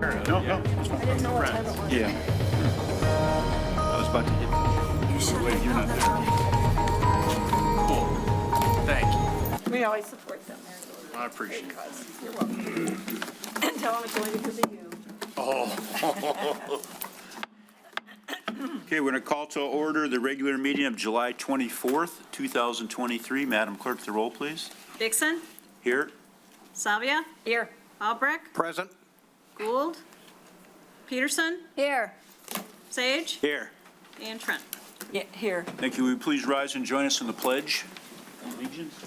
No, no. I didn't know what time it was. Yeah. I was about to hit. Wait, you're not there. Cool. Thank you. We always support them. I appreciate it. You're welcome. And tell them it's only because of you. Oh. Okay, we're going to call to order the regular meeting of July 24th, 2023. Madam Clerk, the roll, please. Dixon, Here. Salvia, Here. Albrecht, Present. Gould, Peterson, Here. Sage, Here. and Trent. Yeah, here. Thank you. Will you please rise and join us in the pledge? Allegiance.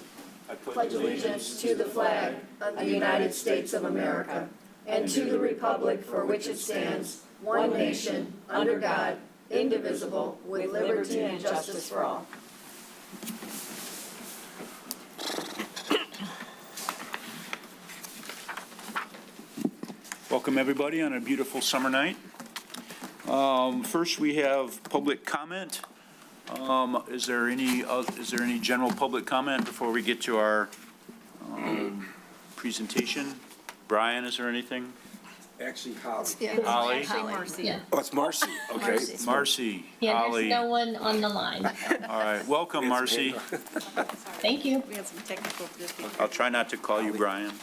I pledge allegiance to the flag of the United States of America and to the republic for which it stands, one nation, under God, indivisible, with liberty and justice for all. Welcome, everybody, on a beautiful summer night. First, we have public comment. Is there any general public comment before we get to our presentation? Brian, is there anything? Actually, Holly. Holly? Yeah. Oh, it's Marcy. Okay. Marcy, Yeah, Holly. there's no one on the line. All right, welcome, Marcy. Thank you. We had some technical difficulties. I'll try not to call you Brian.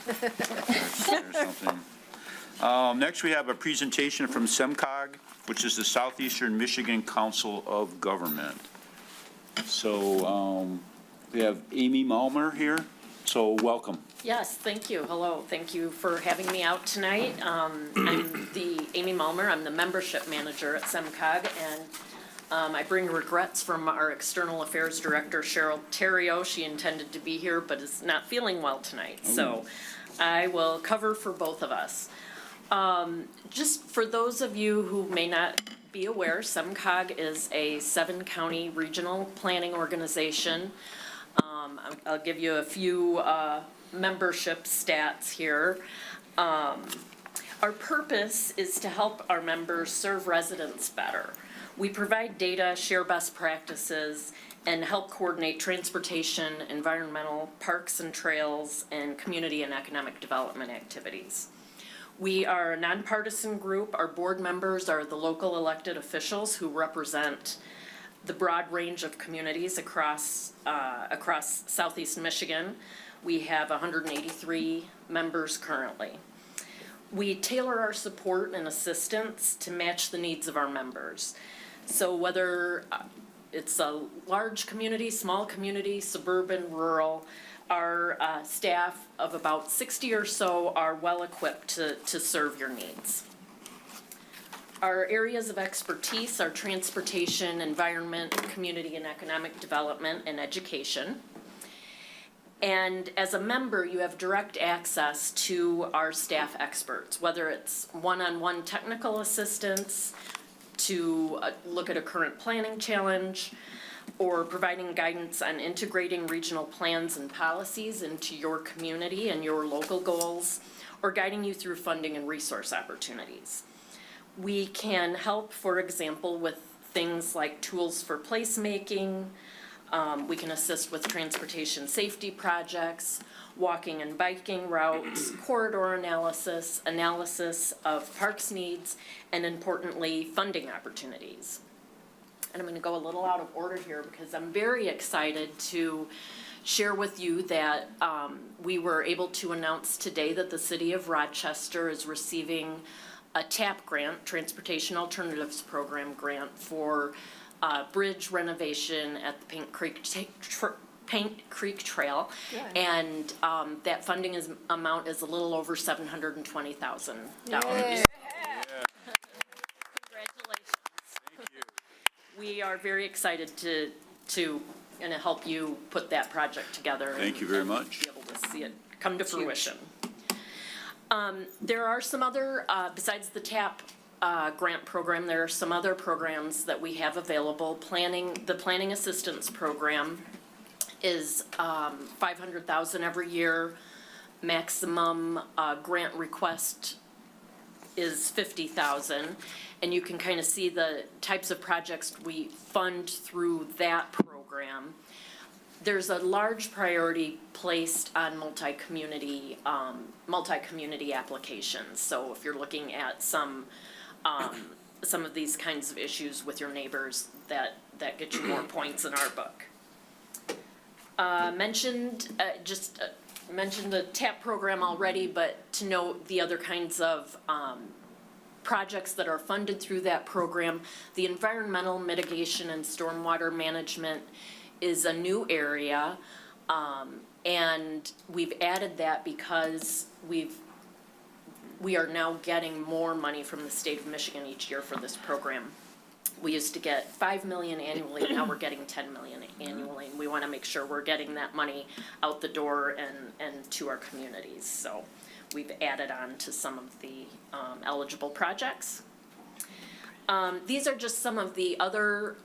Or something. Next, we have a presentation from CMCOG, which is the Southeastern Michigan Council of Government. So we have Amy Malmer here, so welcome. Yes, thank you. Hello. Thank you for having me out tonight. I'm the Amy Malmer. I'm the membership manager at CMCOG, and I bring regrets from our External Affairs Director, Cheryl Terrio. She intended to be here, but is not feeling well tonight. So I will cover for both of us. Just for those of you who may not be aware, CMCOG is a 7-county regional planning organization. I'll give you a few membership stats here. Our purpose is to help our members serve residents better. We provide data, share best practices, and help coordinate transportation, environmental, parks and trails, and community and economic development activities. We are a nonpartisan group. Our board members are the local elected officials who represent the broad range of communities across Southeast Michigan. We have 183 members currently. We tailor our support and assistance to match the needs of our members. So whether it's a large community, small community, suburban, rural, our staff of about 60 or so are well equipped to serve your needs. Our areas of expertise are transportation, environment, community and economic development, and education. And as a member, you have direct access to our staff experts, whether it's one-on-one technical assistance, to look at a current planning challenge, or providing guidance on integrating regional plans and policies into your community and your local goals, or guiding you through funding and resource opportunities. We can help, for example, with things like tools for placemaking. We can assist with transportation safety projects, walking and biking routes, corridor analysis, analysis of parks needs, and importantly, funding opportunities. And I'm going to go a little out of order here because I'm very excited to share with you that we were able to announce today that the City of Rochester is receiving a TAP grant, Transportation Alternatives Program grant, for bridge renovation at the Paint Creek Trail. Good. And that funding amount is a little over $720,000. Congratulations. Thank you. We are very excited to help you put that project together. Thank you very much. Be able to see it come to fruition. There are some other, besides the TAP grant program, there are some other programs that we have available. The Planning Assistance Program is $500,000 every year. Maximum grant request is $50,000, and you can kind of see the types of projects we fund through that program. there's a large priority placed on multi-community applications. So if you're looking at some of these kinds of issues with your neighbors, that get you more points in our book. Mentioned the TAP program already, but to note the other kinds of projects that are funded through that program, the environmental mitigation and stormwater management is a new area, and we've added that because we are now getting more money from the state of Michigan each year for this program. We used to get $5 million annually, now we're getting $10 million annually, and we want to make sure we're getting that money out the door and to our communities. So we've added on to some of the eligible projects. These are just some of the other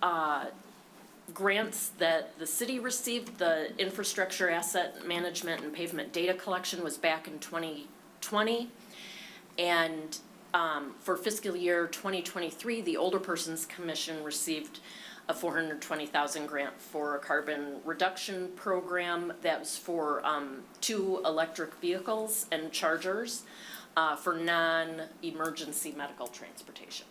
grants that the city received. The infrastructure asset management and pavement data collection was back in 2020. And for fiscal year 2023, the Older Persons Commission received a $420,000 grant for a carbon reduction program that was for 2 electric vehicles and chargers for non-emergency medical transportation.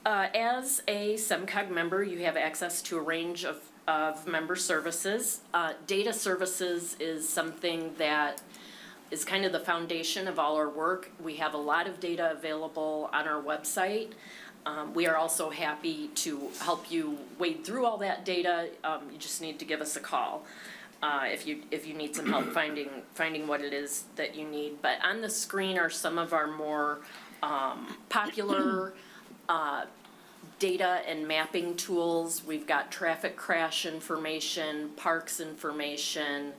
As a CMCOG member, you have access to a range of member services. Data services is something that is kind of the foundation of all our work. We have a lot of data available on our website. We are also happy to help you wade through all that data. You just need to give us a call if you need some help finding what it is that you need. But on the screen are some of our more popular data and mapping tools. We've got traffic crash information, parks information,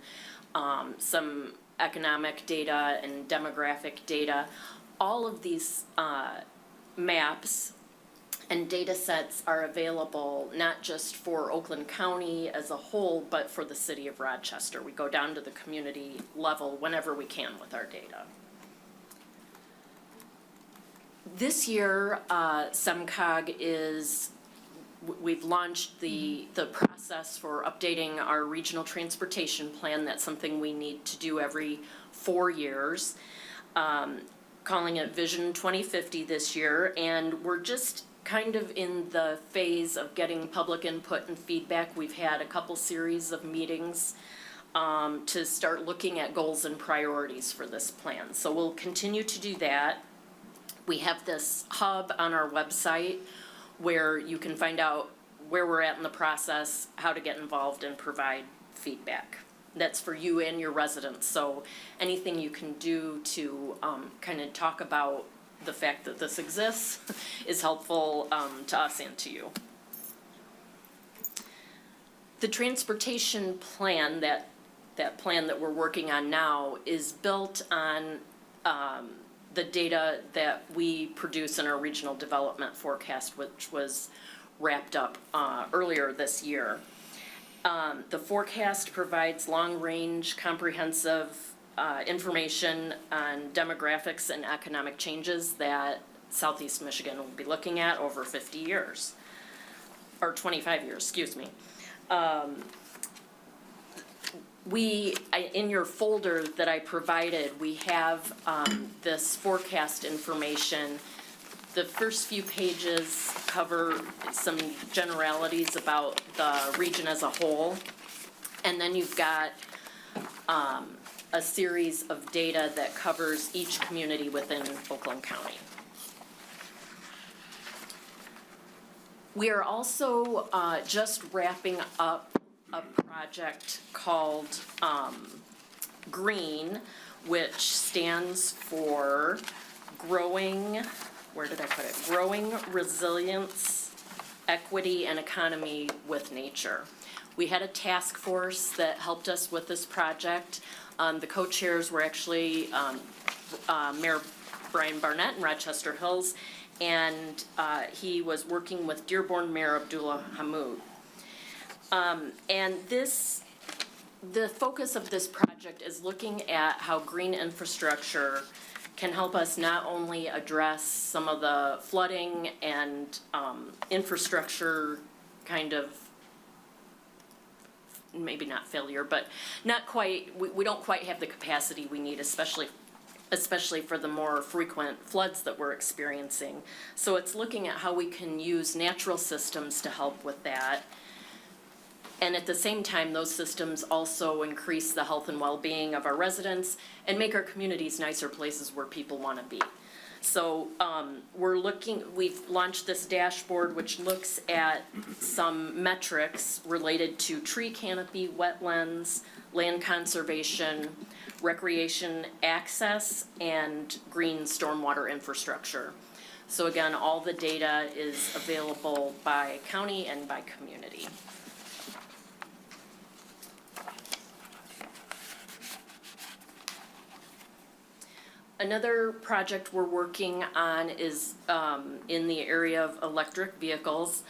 some economic data and demographic data. All of these maps and data sets are available not just for Oakland County as a whole, but for the city of Rochester. We go down to the community level whenever we can with our data. This year, CMCOG we've launched the process for updating our regional transportation plan. That's something we need to do every 4 years, calling it Vision 2050 this year, and we're just kind of in the phase of getting public input and feedback. We've had a couple series of meetings to start looking at goals and priorities for this plan. So we'll continue to do that. We have this hub on our website where you can find out where we're at in the process, how to get involved and provide feedback. That's for you and your residents. So anything you can do to kind of talk about the fact that this exists is helpful to us and to you. The transportation plan, that plan that we're working on now, is built on the data that we produce in our regional development forecast, which was wrapped up earlier this year. The forecast provides long-range, comprehensive information on demographics and economic changes that Southeast Michigan will be looking at over 50 years, or 25 years, excuse me. In your folder that I provided, we have this forecast information. The first few pages cover some generalities about the region as a whole, and then you've got a series of data that covers each community within Oakland County. We are also just wrapping up a project called GREEN, which stands for Growing Resilience, Equity, and Economy with Nature. We had a task force that helped us with this project. The co-chairs were actually Mayor Brian Barnett in Rochester Hills, and he was working with Dearborn Mayor Abdullah Hammoud. And the focus of this project is looking at how green infrastructure can help us not only address some of the flooding and infrastructure kind of maybe not failure, but not quite, we don't quite have the capacity we need, especially for the more frequent floods that we're experiencing. So it's looking at how we can use natural systems to help with that. And at the same time, those systems also increase the health and well-being of our residents and make our communities nicer places where people want to be. So we've launched this dashboard which looks at some metrics related to tree canopy, wetlands, land conservation, recreation access, and green stormwater infrastructure. So again, all the data is available by county and by community. Another project we're working on is in the area of electric vehicles.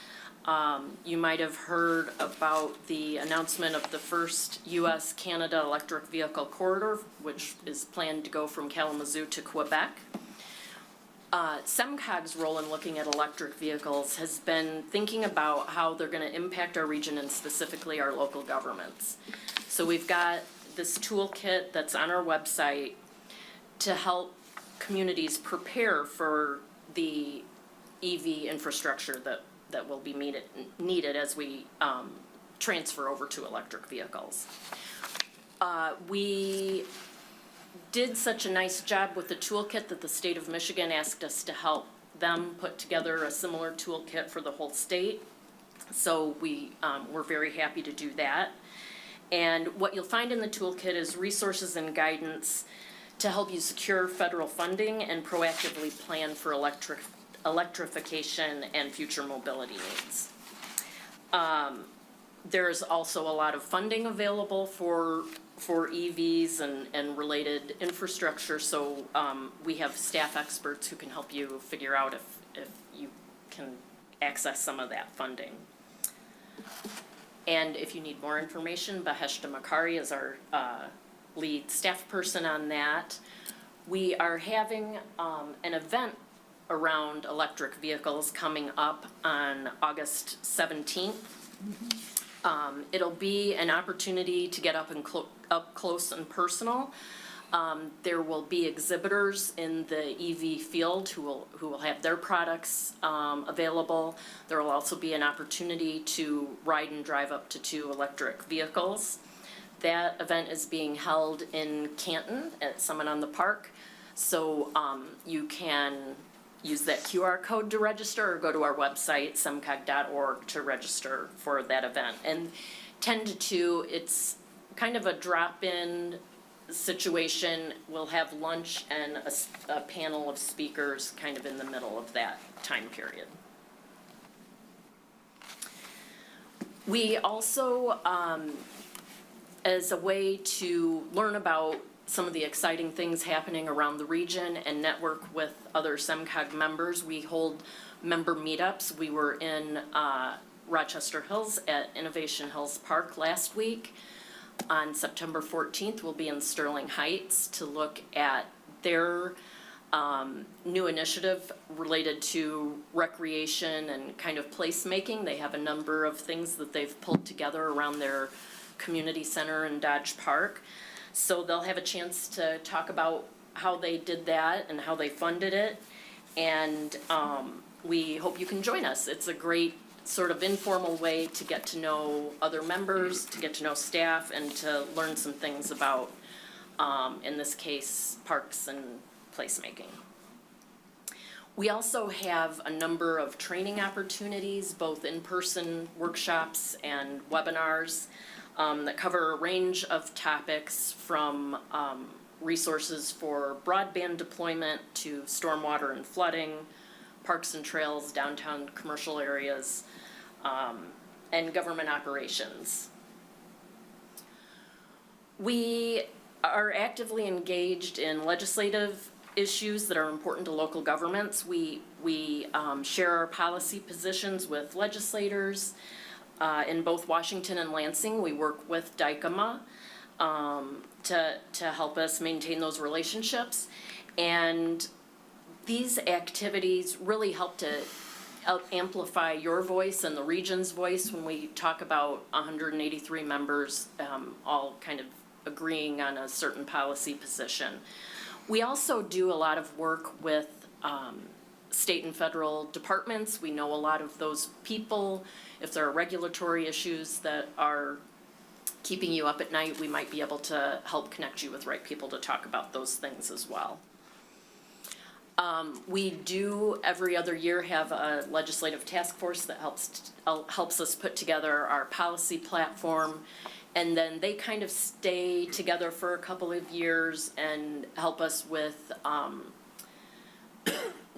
You might have heard about the announcement of the first U.S.-Canada electric vehicle corridor, which is planned to go from Kalamazoo to Quebec. CMCOG's role in looking at electric vehicles has been thinking about how they're going to impact our region and specifically our local governments. So we've got this toolkit that's on our website to help communities prepare for the EV infrastructure that will be needed as we transfer over to electric vehicles. We did such a nice job with the toolkit that the state of Michigan asked us to help them put together a similar toolkit for the whole state. So we're very happy to do that. And what you'll find in the toolkit is resources and guidance to help you secure federal funding and proactively plan for electrification and future mobility needs. There's also a lot of funding available for EVs and related infrastructure, so we have staff experts who can help you figure out if you can access some of that funding. And if you need more information, Baheshta Makari is our lead staff person on that. We are having an event around electric vehicles coming up on August 17th. It'll be an opportunity to get up close and personal. There will be exhibitors in the EV field who will have their products available. There will also be an opportunity to ride and drive up to 2 electric vehicles. That event is being held in Canton at Summit on the Park. So you can use that QR code to register or go to our website, cmcog.org, to register for that event. And 10 to 2, it's kind of a drop-in situation. We'll have lunch and a panel of speakers kind of in the middle of that time period. We also, as a way to learn about some of the exciting things happening around the region and network with other CMCOG members, we hold member meetups. We were in Rochester Hills at Innovation Hills Park last week. On September 14th, we'll be in Sterling Heights to look at their new initiative related to recreation and kind of placemaking. They have a number of things that they've pulled together around their community center in Dodge Park. So they'll have a chance to talk about how they did that and how they funded it. And we hope you can join us. It's a great sort of informal way to get to know other members, to get to know staff, and to learn some things about, in this case, parks and placemaking. We also have a number of training opportunities, both in-person workshops and webinars, that cover a range of topics from resources for broadband deployment to stormwater and flooding, parks and trails, downtown commercial areas, and government operations. We are actively engaged in legislative issues that are important to local governments. We share our policy positions with legislators. In both Washington and Lansing, we work with DICOMA to help us maintain those relationships. And these activities really help to amplify your voice and the region's voice when we talk about 183 members, all kind of agreeing on a certain policy position. We also do a lot of work with state and federal departments. We know a lot of those people. If there are regulatory issues that are keeping you up at night, we might be able to help connect you with right people to talk about those things as well. We do every other year have a legislative task force that helps us put together our policy platform, and then they kind of stay together for a couple of years and help us with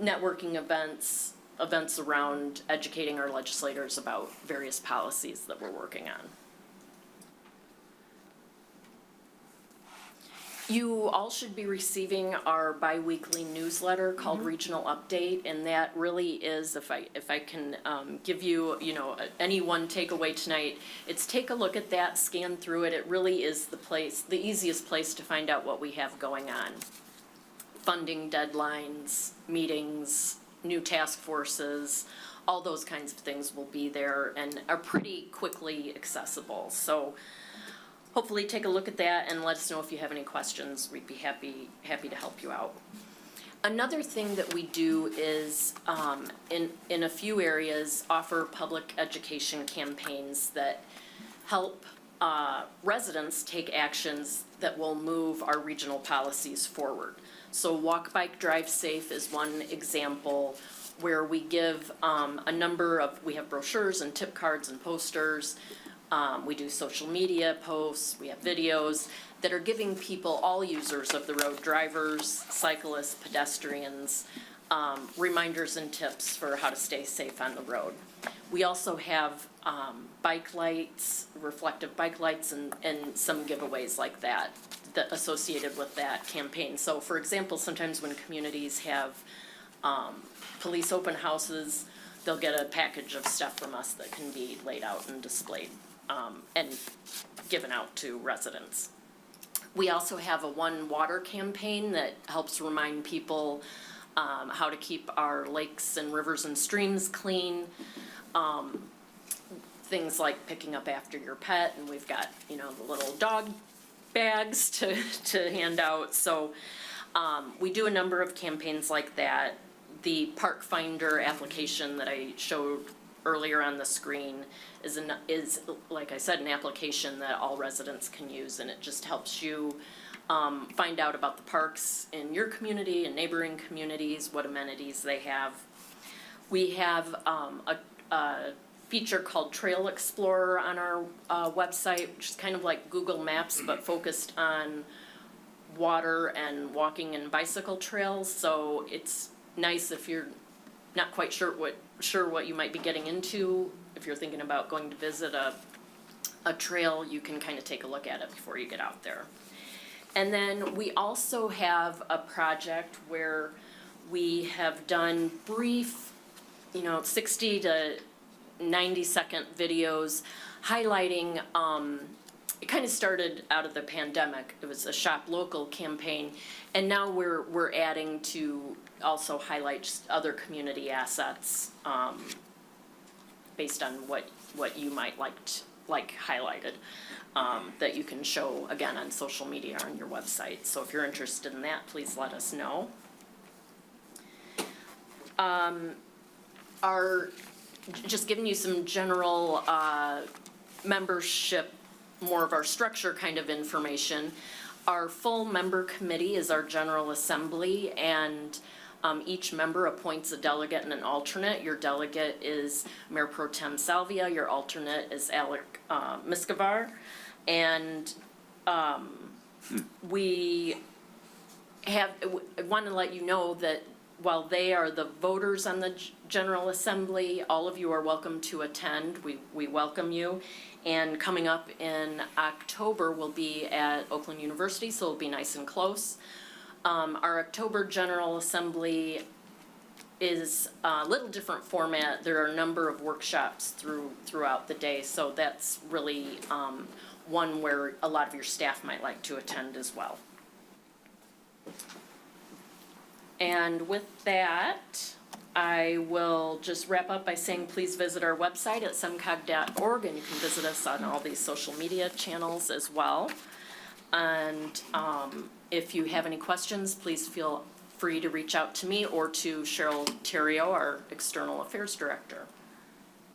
networking events around educating our legislators about various policies that we're working on. You all should be receiving our bi-weekly newsletter called Regional Update, and that really is, if I can give you, any one takeaway tonight, it's take a look at that, scan through it. It really is the easiest place to find out what we have going on. Funding deadlines, meetings, new task forces, all those kinds of things will be there and are pretty quickly accessible. So hopefully take a look at that and let us know if you have any questions. We'd be happy to help you out. Another thing that we do is, in a few areas, offer public education campaigns that help residents take actions that will move our regional policies forward. So Walk, Bike, Drive Safe is one example where we give we have brochures and tip cards and posters. We do social media posts, we have videos that are giving people, all users of the road, drivers, cyclists, pedestrians, reminders and tips for how to stay safe on the road. We also have bike lights, reflective bike lights, and some giveaways like that associated with that campaign. So for example, sometimes when communities have police open houses, they'll get a package of stuff from us that can be laid out and displayed and given out to residents. We also have a One Water campaign that helps remind people how to keep our lakes and rivers and streams clean. Things like picking up after your pet, and we've got, the little dog bags to hand out. So we do a number of campaigns like that. The Park Finder application that I showed earlier on the screen is like I said, an application that all residents can use, and it just helps you find out about the parks in your community and neighboring communities, what amenities they have. We have a feature called Trail Explorer on our website, which is kind of like Google Maps but focused on water and walking and bicycle trails. So it's nice if you're not quite sure what you might be getting into. If you're thinking about going to visit a trail, you can kind of take a look at it before you get out there. And then we also have a project where we have done brief, 60 to 90-second videos highlighting, it kind of started out of the pandemic. It was a Shop Local campaign, and now we're adding to also highlight just other community assets based on what you might like highlighted that you can show again on social media or on your website. So if you're interested in that, please let us know. Just giving you some general membership, more of our structure kind of information. Our full member committee is our General Assembly, and each member appoints a delegate and an alternate. Your delegate is Mayor Pro Tem Salvia, your alternate is Alec Miskovar, and we want to let you know that while they are the voters on the General Assembly, all of you are welcome to attend. We welcome you. And coming up in October, we'll be at Oakland University, so it'll be nice and close. Our October General Assembly is a little different format. There are a number of workshops throughout the day, so that's really one where a lot of your staff might like to attend as well. And with that, I will just wrap up by saying, please visit our website at semcog.org, and you can visit us on all these social media channels as well. And if you have any questions, please feel free to reach out to me or to Cheryl Terrio, our External Affairs Director.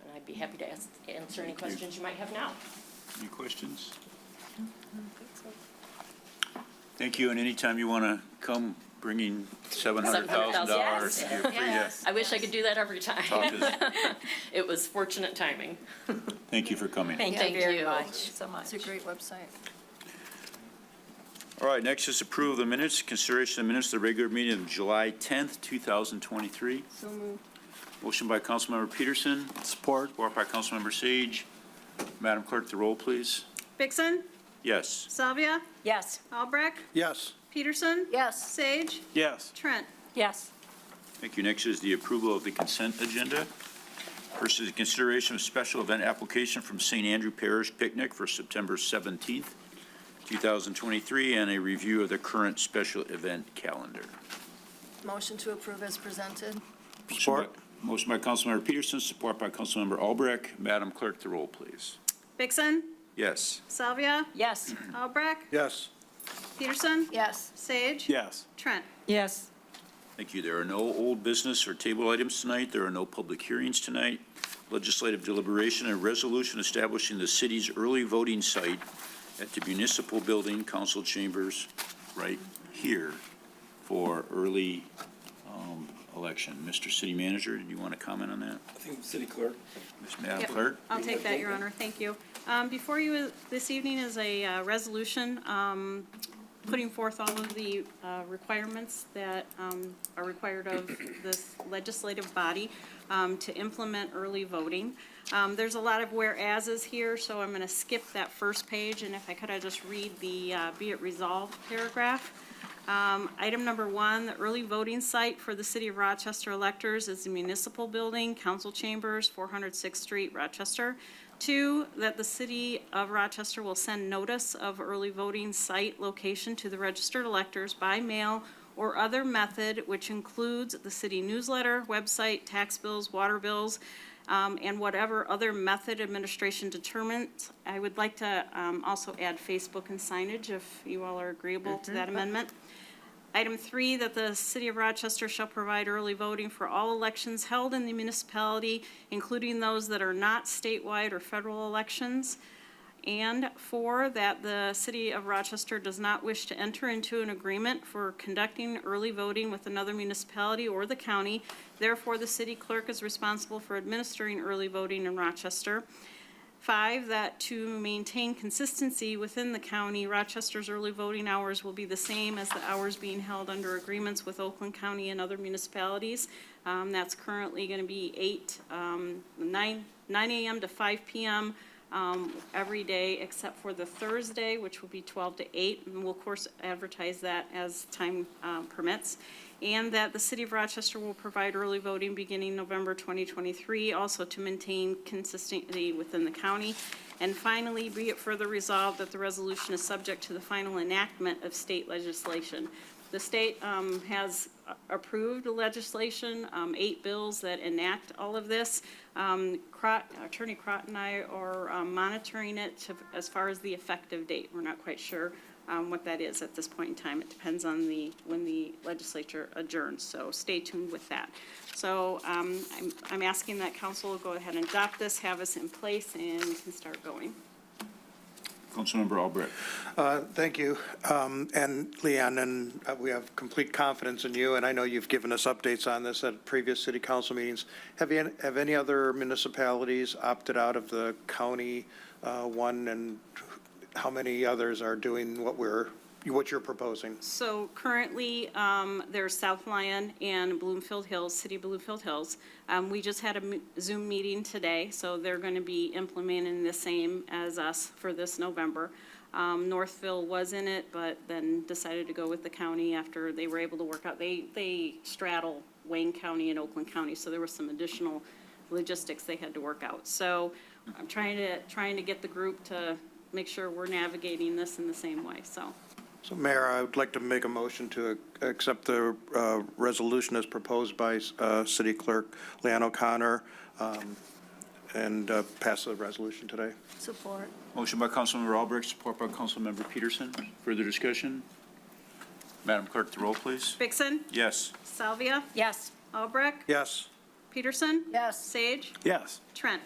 And I'd be happy to answer any questions you might have now. Any questions? Thank you, and anytime you want to come bringing $700,000, you're free to I wish I could do that every time. talk to us. It was fortunate timing. Thank you for coming. Thank very you. much. So much. It's a great website. All right, next is approval of the minutes, consideration of the minutes of the regular meeting of July 10th, 2023. So moved. Motion by Councilmember Peterson. Support. Support by Councilmember Sage. Madam Clerk, the roll, please. Vixen, Yes. Salvia, Yes. Albrecht, Yes. Peterson, Yes. Sage, Yes. Trent. Yes. Thank you. Next is the approval of the consent agenda. First is the consideration of special event application from St. Andrew Parish Picnic for September 17th, 2023, and a review of the current special event calendar. Motion to approve as presented. Support. Motion by Councilmember Peterson, support by Councilmember Albrecht. Madam Clerk, the roll, please. Vixen, Yes. Salvia, Yes. Albrecht, Yes. Peterson, Yes. Sage, Yes. Trent. Yes. Thank you. There are no old business or table items tonight. There are no public hearings tonight. Legislative deliberation and resolution establishing the city's early voting site at the municipal building, council chambers, right here for early election. Mr. City Manager, did you want to comment on that? I think city clerk. Ms. Madam Yep. Clerk? I'll take that, Your Honor. Thank you. Before you this evening is a resolution putting forth all of the requirements that are required of this legislative body to implement early voting. There's a lot of whereases here, so I'm going to skip that first page, and if I could, I'd just read the be it resolved paragraph. Item number 1, the early voting site for the City of Rochester electors is the municipal building, council chambers, 406th Street, Rochester. 2, that the City of Rochester will send notice of early voting site location to the registered electors by mail or other method, which includes the city newsletter, website, tax bills, water bills, and whatever other method administration determines. I would like to also add Facebook and signage if you all are agreeable to that amendment. Item 3, that the City of Rochester shall provide early voting for all elections held in the municipality, including those that are not statewide or federal elections. And 4, that the City of Rochester does not wish to enter into an agreement for conducting early voting with another municipality or the county. Therefore, the city clerk is responsible for administering early voting in Rochester. 5, that to maintain consistency within the county, Rochester's early voting hours will be the same as the hours being held under agreements with Oakland County and other municipalities. That's currently going to be 9 a.m. to 5 p.m. Every day except for the Thursday, which will be 12 to 8, and we'll of course advertise that as time permits. And that the City of Rochester will provide early voting beginning November 2023, also to maintain consistency within the county. And finally, be it further resolved that the resolution is subject to the final enactment of state legislation. The state has approved legislation, 8 bills that enact all of this. Attorney Crott and I are monitoring it as far as the effective date. We're not quite sure what that is at this point in time. It depends on when the legislature adjourns, so stay tuned with that. So I'm asking that council go ahead and adopt this, have us in place, and we can start going. Councilmember Albrecht. Thank you. And Leanne, and we have complete confidence in you, and I know you've given us updates on this at previous city council meetings. Have any other municipalities opted out of the county one, and how many others are doing what you're proposing? So currently, there's South Lyon and Bloomfield Hills, City of Bloomfield Hills. We just had a Zoom meeting today, so they're going to be implementing the same as us for this November. Northville was in it, but then decided to go with the county after they were able to work out. They straddle Wayne County and Oakland County, so there was some additional logistics they had to work out. So I'm trying to get the group to make sure we're navigating this in the same way, so. So, Mayor, I would like to make a motion to accept the resolution as proposed by City Clerk Leanne O'Connor and pass the resolution today. Support. Motion by Councilmember Albrecht, support by Councilmember Peterson. Further discussion? Madam Clerk, the roll, please. Vixen, Yes. Salvia, Yes. Albrecht, Yes. Peterson, Yes. Sage, Yes. Trent.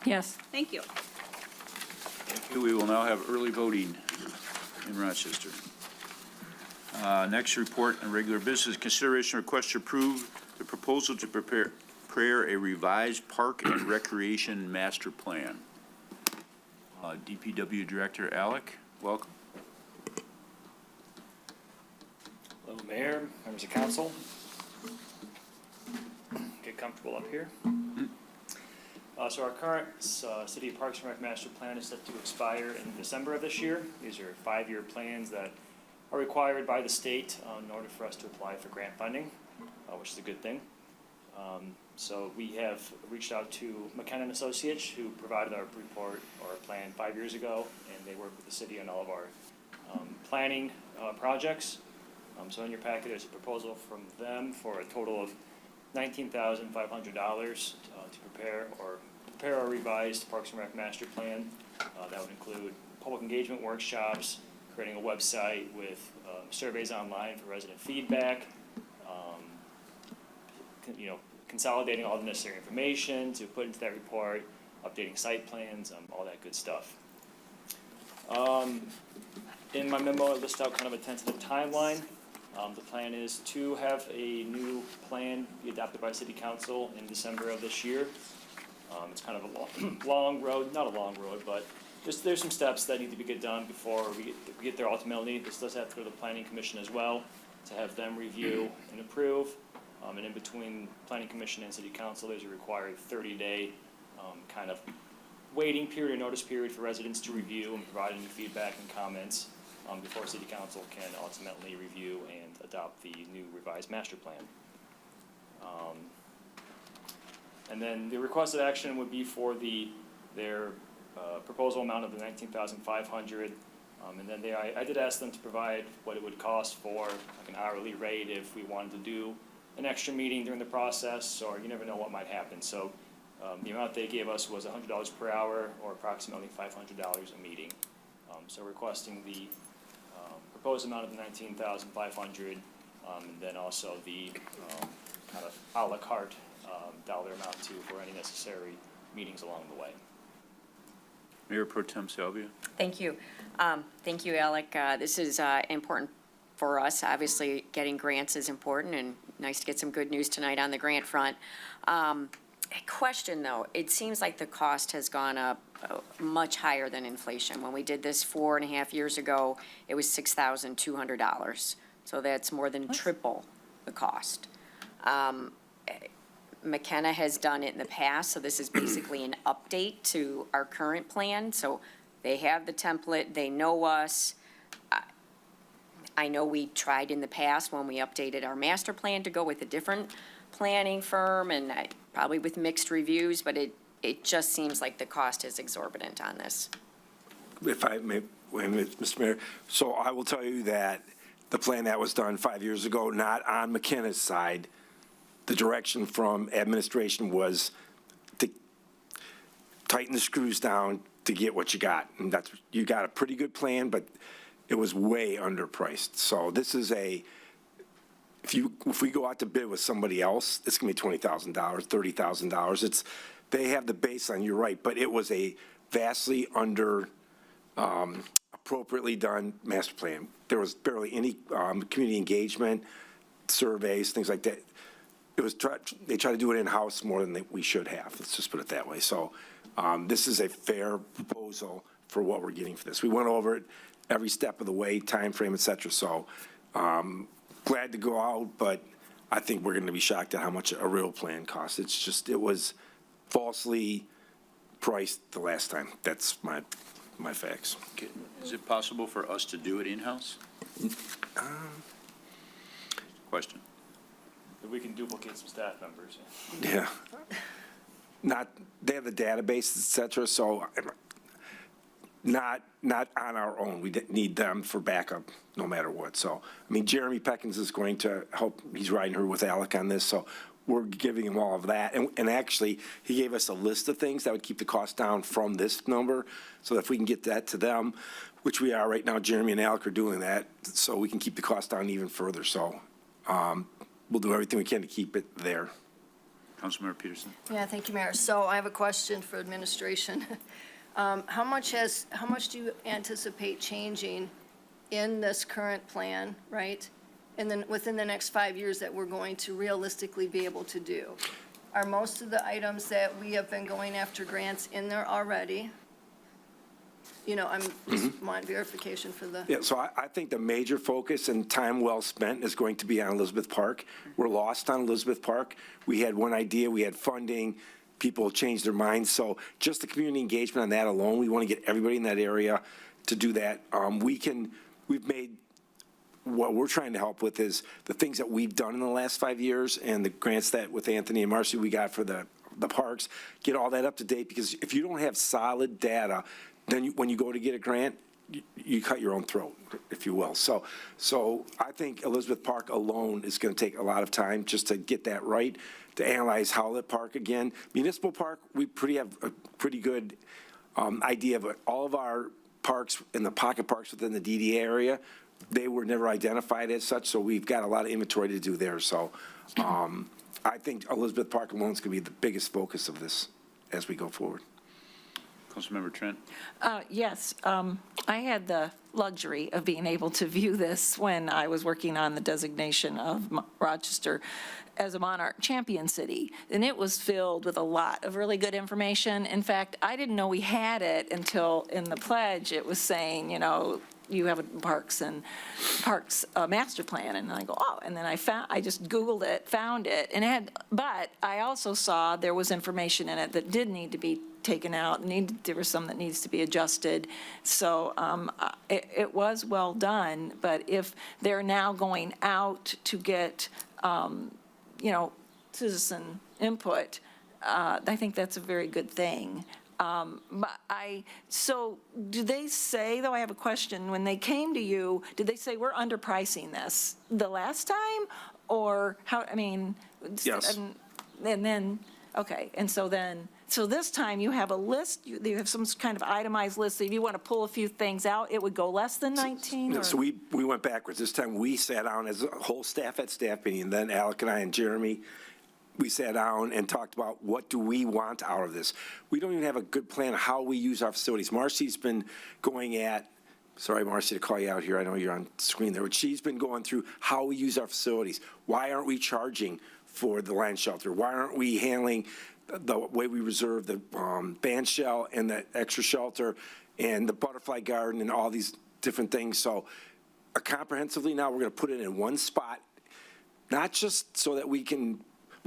Yes. Thank you. We will now have early voting in Rochester. Next report on regular business, consideration request to approve the proposal to prepare a revised park and recreation master plan. DPW Director Alec, welcome. Hello, Mayor, members of council. Get comfortable up here. So our current City Parks and Rec Master Plan is set to expire in December of this year. These are 5-year plans that are required by the state in order for us to apply for grant funding, which is a good thing. So we have reached out to McKenna & Associates, who provided our report or our plan 5 years ago, and they work with the city on all of our planning projects. So in your packet, there's a proposal from them for a total of $19,500 to prepare a revised Parks and Rec master plan. That would include public engagement workshops, creating a website with surveys online for resident feedback, consolidating all the necessary information to put into that report, updating site plans, all that good stuff. In my memo, I list out kind of a tentative timeline. The plan is to have a new plan be adopted by City Council in December of this year. It's kind of a long road, not a long road, but there's some steps that need to get done before we get there ultimately. This does have to go to the Planning Commission as well, to have them review and approve. And in between Planning Commission and City Council, there's a required 30-day kind of waiting period or notice period for residents to review and provide any feedback and comments before City Council can ultimately review and adopt the new revised master plan. And then the requested action would be for their proposal amount of the $19,500, and then I did ask them to provide what it would cost for like an hourly rate if we wanted to do an extra meeting during the process, or you never know what might happen. So the amount they gave us was $100 per hour, or approximately $500 a meeting. So requesting the proposed amount of the $19,500, and then also the kind of a la carte dollar amount too for any necessary meetings along the way. Mayor Pro Tem Salvia. Thank you. Thank you, Alec. This is important for us. Obviously, getting grants is important, and nice to get some good news tonight on the grant front. A question, though. It seems like the cost has gone up much higher than inflation. When we did this 4.5 years ago, it was $6,200. So that's more than triple the cost. McKenna has done it in the past, so this is basically an update to our current plan. So they have the template, they know us. I know we tried in the past when we updated our master plan to go with a different planning firm and probably with mixed reviews, but it just seems like the cost is exorbitant on this. If I may, wait a minute, Mr. Mayor. So I will tell you that the plan that was done 5 years ago, not on McKenna's side, the direction from administration was to tighten the screws down to get what you got. And you got a pretty good plan, but it was way underpriced. So this is if we go out to bid with somebody else, it's gonna be $20,000, $30,000. They have the baseline, you're right, but it was a vastly appropriately done master plan. There was barely any community engagement, surveys, things like that. They try to do it in-house more than we should have. Let's just put it that way. So this is a fair proposal for what we're getting for this. We went over it every step of the way, time frame, et cetera. So glad to go out, but I think we're going to be shocked at how much a real plan costs. It was falsely priced the last time. That's my facts. Okay. Is it possible for us to do it in-house? Question. If we can duplicate some staff members. Yeah. They have the database, et cetera, so not on our own. We need them for backup no matter what. So, I mean, Jeremy Peckins is going to help. He's riding her with Alec on this. So we're giving him all of that. And actually, he gave us a list of things that would keep the cost down from this number. So if we can get that to them, which we are right now, Jeremy and Alec are doing that, so we can keep the cost down even further. So we'll do everything we can to keep it there. Councilmember Peterson. Yeah, thank you, Mayor. So I have a question for administration. How much do you anticipate changing in this current plan, right? And then within the next 5 years that we're going to realistically be able to do? Are most of the items that we have been going after grants in there already? You know, I'm just want verification for the. Yeah, so I think the major focus and time well spent is going to be on Elizabeth Park. We're lost on Elizabeth Park. We had one idea, we had funding, people changed their minds. So just the community engagement on that alone, we want to get everybody in that area to do that. We've made, what we're trying to help with is the things that we've done in the last 5 years and the grants that with Anthony and Marcy we got for the parks, get all that up to date, because if you don't have solid data, then when you go to get a grant, you cut your own throat, if you will. So I think Elizabeth Park alone is going to take a lot of time just to get that right, to analyze Howlett Park again. Municipal Park, we have a pretty good idea of it. All of our parks and the pocket parks within the DDA area, they were never identified as such, so we've got a lot of inventory to do there. So I think Elizabeth Park alone is going to be the biggest focus of this as we go forward. Councilmember Trent. Yes, I had the luxury of being able to view this when I was working on the designation of Rochester as a Monarch Champion City, and it was filled with a lot of really good information. In fact, I didn't know we had it until in the pledge it was saying, you know, you have a parks master plan, and I go, oh, and then I just Googled it, found it, and but I also saw there was information in it that did need to be taken out, there was some that needs to be adjusted. So it was well done, but if they're now going out to get, citizen input, I think that's a very good thing. So do they say, though, I have a question, when they came to you, did they say we're underpricing this the last time? Or how, I mean. Yes. And then, okay, and so this time you have a list, you have some kind of itemized list, that if you want to pull a few things out, it would go less than 19? No, so we went backwards. This time we sat down as a whole staff at staff meeting, and then Alec and I and Jeremy, we sat down and talked about what do we want out of this. We don't even have a good plan of how we use our facilities. Marcy's been going at, sorry, Marcy, to call you out here. I know you're on screen there, but she's been going through how we use our facilities. Why aren't we charging for the land shelter? Why aren't we handling the way we reserve the band shell and the extra shelter and the butterfly garden and all these different things? So comprehensively now we're going to put it in one spot, not just so that we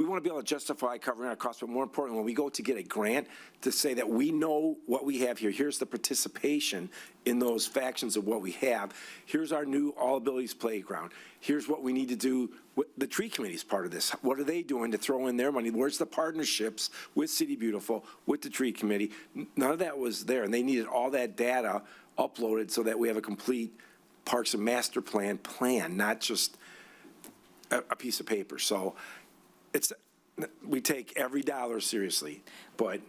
want to be able to justify covering our costs, but more importantly, when we go to get a grant, to say that we know what we have here. Here's the participation in those factions of what we have. Here's our new All Abilities Playground. Here's what we need to do. The tree committee is part of this. What are they doing to throw in their money? Where's the partnerships with City Beautiful, with the tree committee? None of that was there, and they needed all that data uploaded so that we have a complete Parks and Master Plan, not just a piece of paper. So we take every dollar seriously, but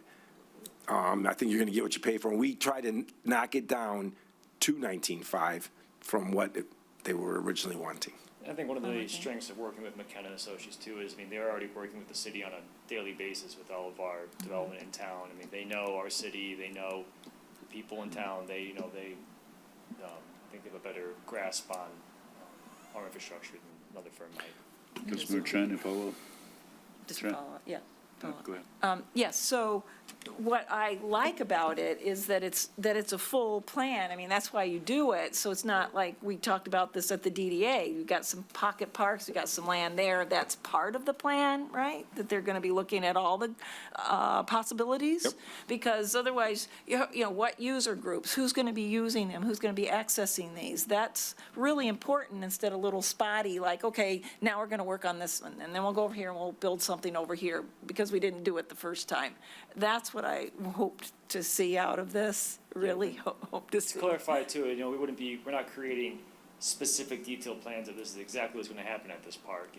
I think you're going to get what you pay for. And we try to knock it down to 19.5 from what they were originally wanting. I think one of the strengths of working with McKenna and Associates too is, I mean, they're already working with the city on a daily basis with all of our development in town. I mean, they know our city, they know the people in town, they I think they have a better grasp on our infrastructure than another firm might. Councilmember Trent, and follow-up. Just Sure. follow up, yeah. Go ahead. Yes, so what I like about it is that it's a full plan. I mean, that's why you do it, so it's not like we talked about this at the DDA. You've got some pocket parks, you've got some land there, that's part of the plan, right? That they're going to be looking at all the possibilities? Yep. Because otherwise, you know, what user groups, who's going to be using them, who's going to be accessing these? That's really important instead of little spotty, like, okay, now we're going to work on this one, and then we'll go over here and we'll build something over here. Because because we didn't do it the first time. That's what I hoped to see out of this, really hope to see. Clarify too, we're not creating specific detailed plans of this is exactly what's gonna happen at this park.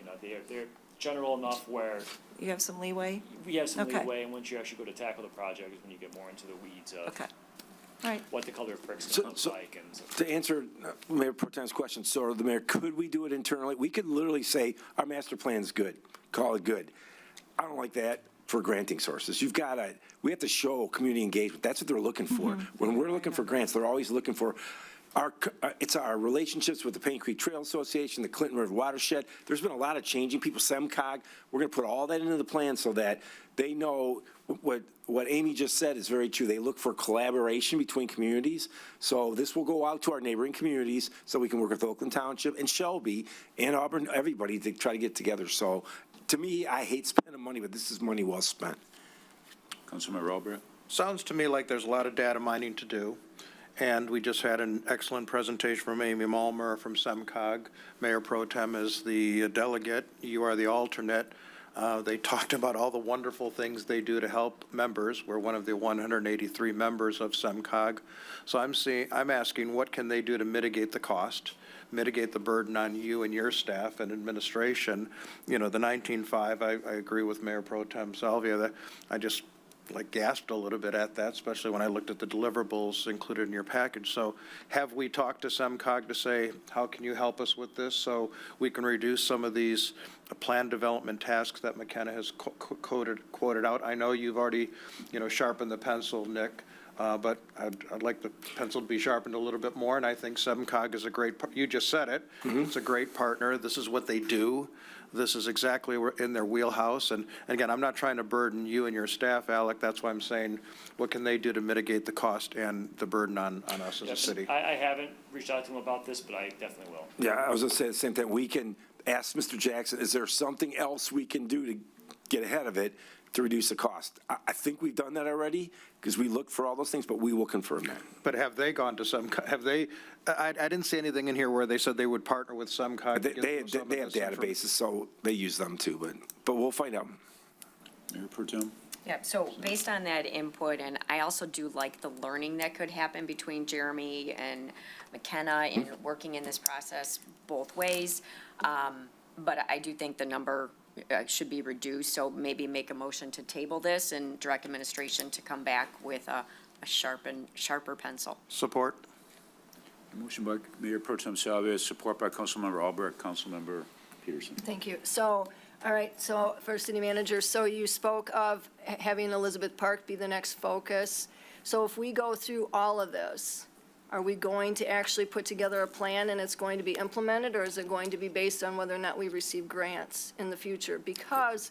They're general enough where You have some leeway? we have some Okay. leeway, and once you actually go to tackle the project is when you get more into the weeds of Okay. All right. what the color of brick's gonna look So- like and so. To answer Mayor Pro Tem's question, so the mayor, could we do it internally? We could literally say, our master plan's good, call it good. I don't like that for granting sources. We have to show community engagement. That's what they're looking for. When we're looking for grants, they're always looking for it's our relationships with the Paint Creek Trail Association, the Clinton River Watershed. There's been a lot of changing people, CMCOG. We're going to put all that into the plan so that they know what Amy just said is very true. They look for collaboration between communities. So this will go out to our neighboring communities so we can work with Oakland Township and Shelby and Auburn, everybody to try to get together. So to me, I hate spending money, but this is money well spent. Councilmember Albrecht? Sounds to me like there's a lot of data mining to do, and we just had an excellent presentation from Amy Malmer from CMCOG. Mayor Pro Tem is the delegate, you are the alternate. They talked about all the wonderful things they do to help members. We're one of the 183 members of CMCOG. So I'm asking, what can they do to mitigate the cost, mitigate the burden on you and your staff and administration? The 19.5, I agree with Mayor Pro Tem Salvia, that I just gasped a little bit at that, especially when I looked at the deliverables included in your package. So have we talked to CMCOG to say, how can you help us with this so we can reduce some of these plan development tasks that McKenna has quoted out? I know you've already, sharpened the pencil, Nick, but I'd like the pencil to be sharpened a little bit more, and I think CMCOG is a great, you just said it, it's a great partner. This is what they do. This is exactly in their wheelhouse. And again, I'm not trying to burden you and your staff, Alec. That's why I'm saying, what can they do to mitigate the cost and the burden on us as a city? I haven't reached out to him about this, but I definitely will. Yeah, I was going to say the same thing. We can ask Mr. Jackson, is there something else we can do to get ahead of it to reduce the cost? I think we've done that already because we looked for all those things, but we will confirm that. But have they gone to I didn't see anything in here where they said they would partner with CMCOG. They have databases, so they use them too, but we'll find out. Mayor Pro Tem? Yeah, so based on that input, and I also do like the learning that could happen between Jeremy and McKenna in working in this process both ways. But I do think the number should be reduced, so maybe make a motion to table this and direct administration to come back with a sharper pencil. Support. Motion by Mayor Pro Tem Salvia, support by Councilmember Albrecht, Councilmember Peterson. Thank you. So, all right, so for city manager, so you spoke of having Elizabeth Park be the next focus. So if we go through all of this, are we going to actually put together a plan and it's going to be implemented, or is it going to be based on whether or not we receive grants in the future? Because,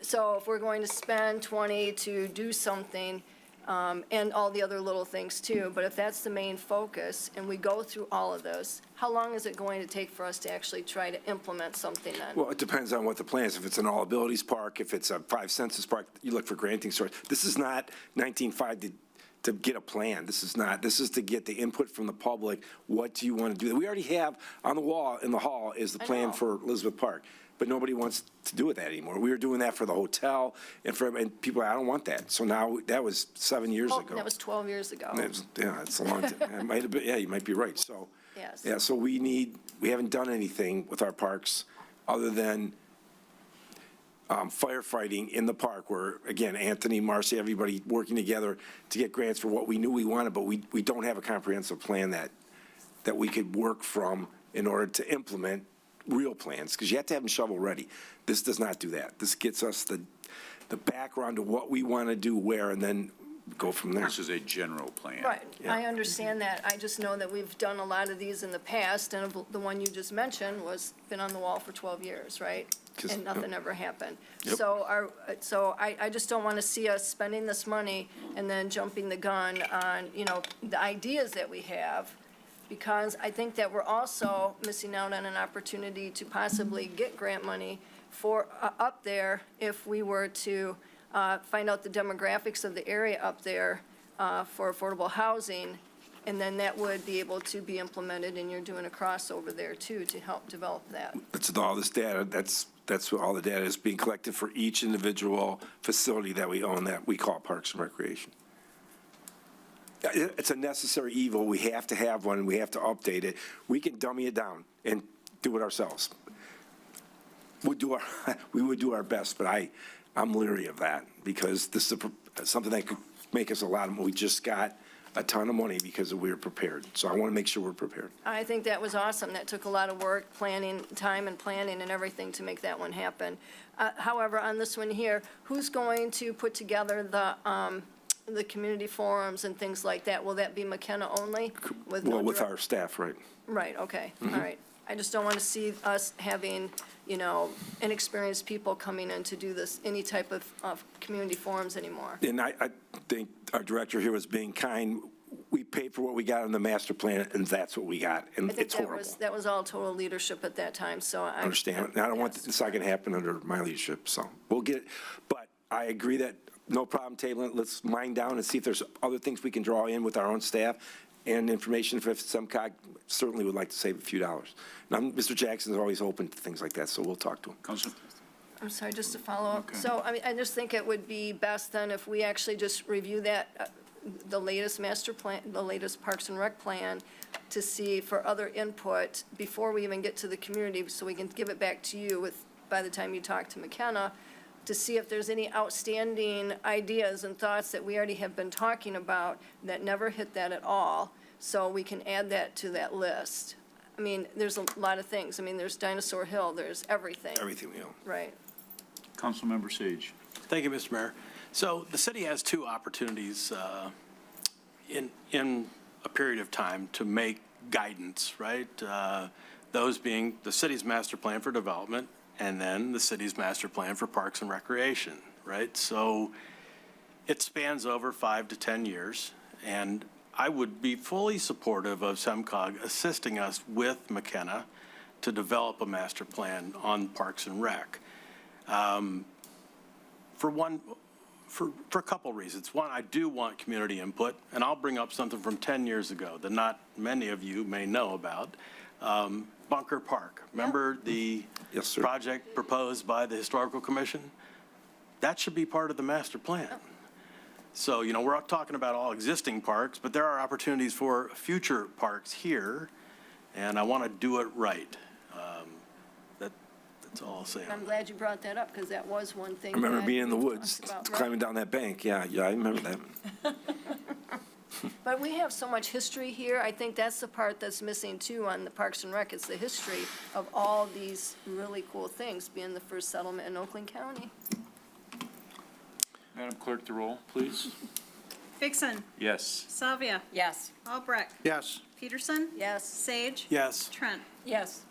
so if we're going to spend 20 to do something, and all the other little things too, but if that's the main focus and we go through all of this, how long is it going to take for us to actually try to implement something then? Well, it depends on what the plan is. If it's an all abilities park, if it's a 5 census park, you look for granting source. This is not 19.5 to get a plan. This is to get the input from the public. What do you want to do? We already have on the wall in the hall is the plan for Elizabeth Park, but nobody wants to do that anymore. We were doing that for the hotel and people, I don't want that. So now that was 7 years ago. That was 12 years ago. Yeah, it's a long time. It might have been, yeah, you might be right. So, Yes. yeah, so we haven't done anything with our parks other than firefighting in the park where, again, Anthony, Marcy, everybody working together to get grants for what we knew we wanted, but we don't have a comprehensive plan that we could work from in order to implement real plans, because you have to have them shovel ready. This does not do that. This gets us the background to what we want to do where, and then go from there. This is a general plan. Right, Yeah. I understand that. I just know that we've done a lot of these in the past, and the one you just mentioned been on the wall for 12 years, right? And nothing ever happened. Yep. So I just don't want to see us spending this money and then jumping the gun on, the ideas that we have, because I think that we're also missing out on an opportunity to possibly get grant money for, up there, if we were to find out the demographics of the area up there for affordable housing, and then that would be able to be implemented, and you're doing a crossover there too to help develop that. That's all this data. That's That's what all the data is being collected for each individual facility that we own that we call Parks and Recreation. It's a necessary evil. We have to have one. We have to update it. We can dummy it down and do it ourselves. We would do our best, but I'm leery of that because this is something that could make us a lot of money. We just got a ton of money because we were prepared. So I want to make sure we're prepared. I think that was awesome. That took a lot of work, time and planning and everything to make that one happen. However, on this one here, who's going to put together the community forums and things like that? Will that be McKenna only? With our staff, right? Right, okay, all right. I just don't want to see us having, inexperienced people coming in to do this, any type of community forums anymore. And I think our director here was being kind. We paid for what we got in the master plan, and that's what we got, and I think it's horrible. that was all total leadership at that time, so I. Understand? And I don't want this not going to happen under my leadership, so we'll get it. But I agree that no problem tabling it. Let's mine down and see if there's other things we can draw in with our own staff and information. If SEMCOG certainly would like to save a few dollars. Now, Mr. Jackson is always open to things like that, so we'll talk to him. Council? I'm sorry, just to follow up. Okay. So, I just think it would be best then if we actually just review that, the latest master plan, the latest Parks and Rec plan, to see for other input before we even get to the community, so we can give it back to you by the time you talk to McKenna, to see if there's any outstanding ideas and thoughts that we already have been talking about that never hit that at all, so we can add that to that list. I mean, there's a lot of things. I mean, there's Dinosaur Hill, there's everything. Everything we own. Right. Councilmember Sage. Thank you, Mr. Mayor. So the city has two opportunities in a period of time to make guidance, right? Those being the city's master plan for development and then the city's master plan for parks and recreation, right? So it spans over 5 to 10 years, and I would be fully supportive of SEMCOG assisting us with McKenna to develop a master plan on Parks and Rec. For a couple reasons. One, I do want community input, and I'll bring up something from 10 years ago that not many of you may know about. Bunker Park. Remember the Yes, sir. project proposed by the Historical Commission? That should be part of the master plan. So, we're talking about all existing parks, but there are opportunities for future parks here, and I want to do it right. That's all I'll say. I'm glad you brought that up, because that was one thing. I remember that being in the we woods, talked about, right? climbing down that bank. Yeah, I remember that. But we have so much history here. I think that's the part that's missing too on the Parks and Rec. It's the history of all these really cool things, being the first settlement in Oakland County. Madam Clerk, the roll, please. Vixen, Yes. Salvia, Yes. Albrecht, Yes. Peterson, Yes. Sage, Yes. Trent. Yes.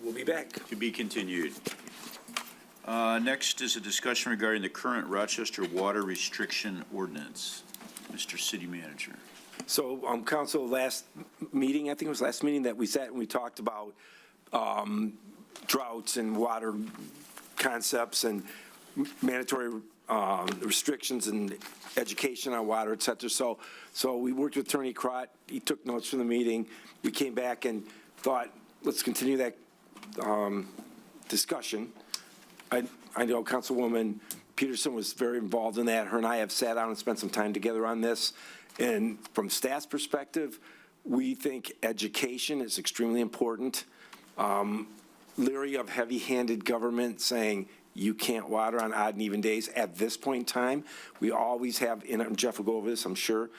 We'll be back. To be continued. Next is a discussion regarding the current Rochester water restriction ordinance. Mr. City Manager. So, council, last meeting, I think it was last meeting that we sat and we talked about droughts and water concepts and mandatory restrictions and education on water, et cetera. So we worked with Attorney Crott. He took notes from the meeting. We came back and thought, let's continue that discussion. I know Councilwoman Peterson was very involved in that. Her and I have sat down and spent some time together on this. And from staff's perspective, we think education is extremely important. Leery of heavy-handed government saying you can't water on odd and even days. At this point in time, we always have, and Jeff will go over this, I'm sure,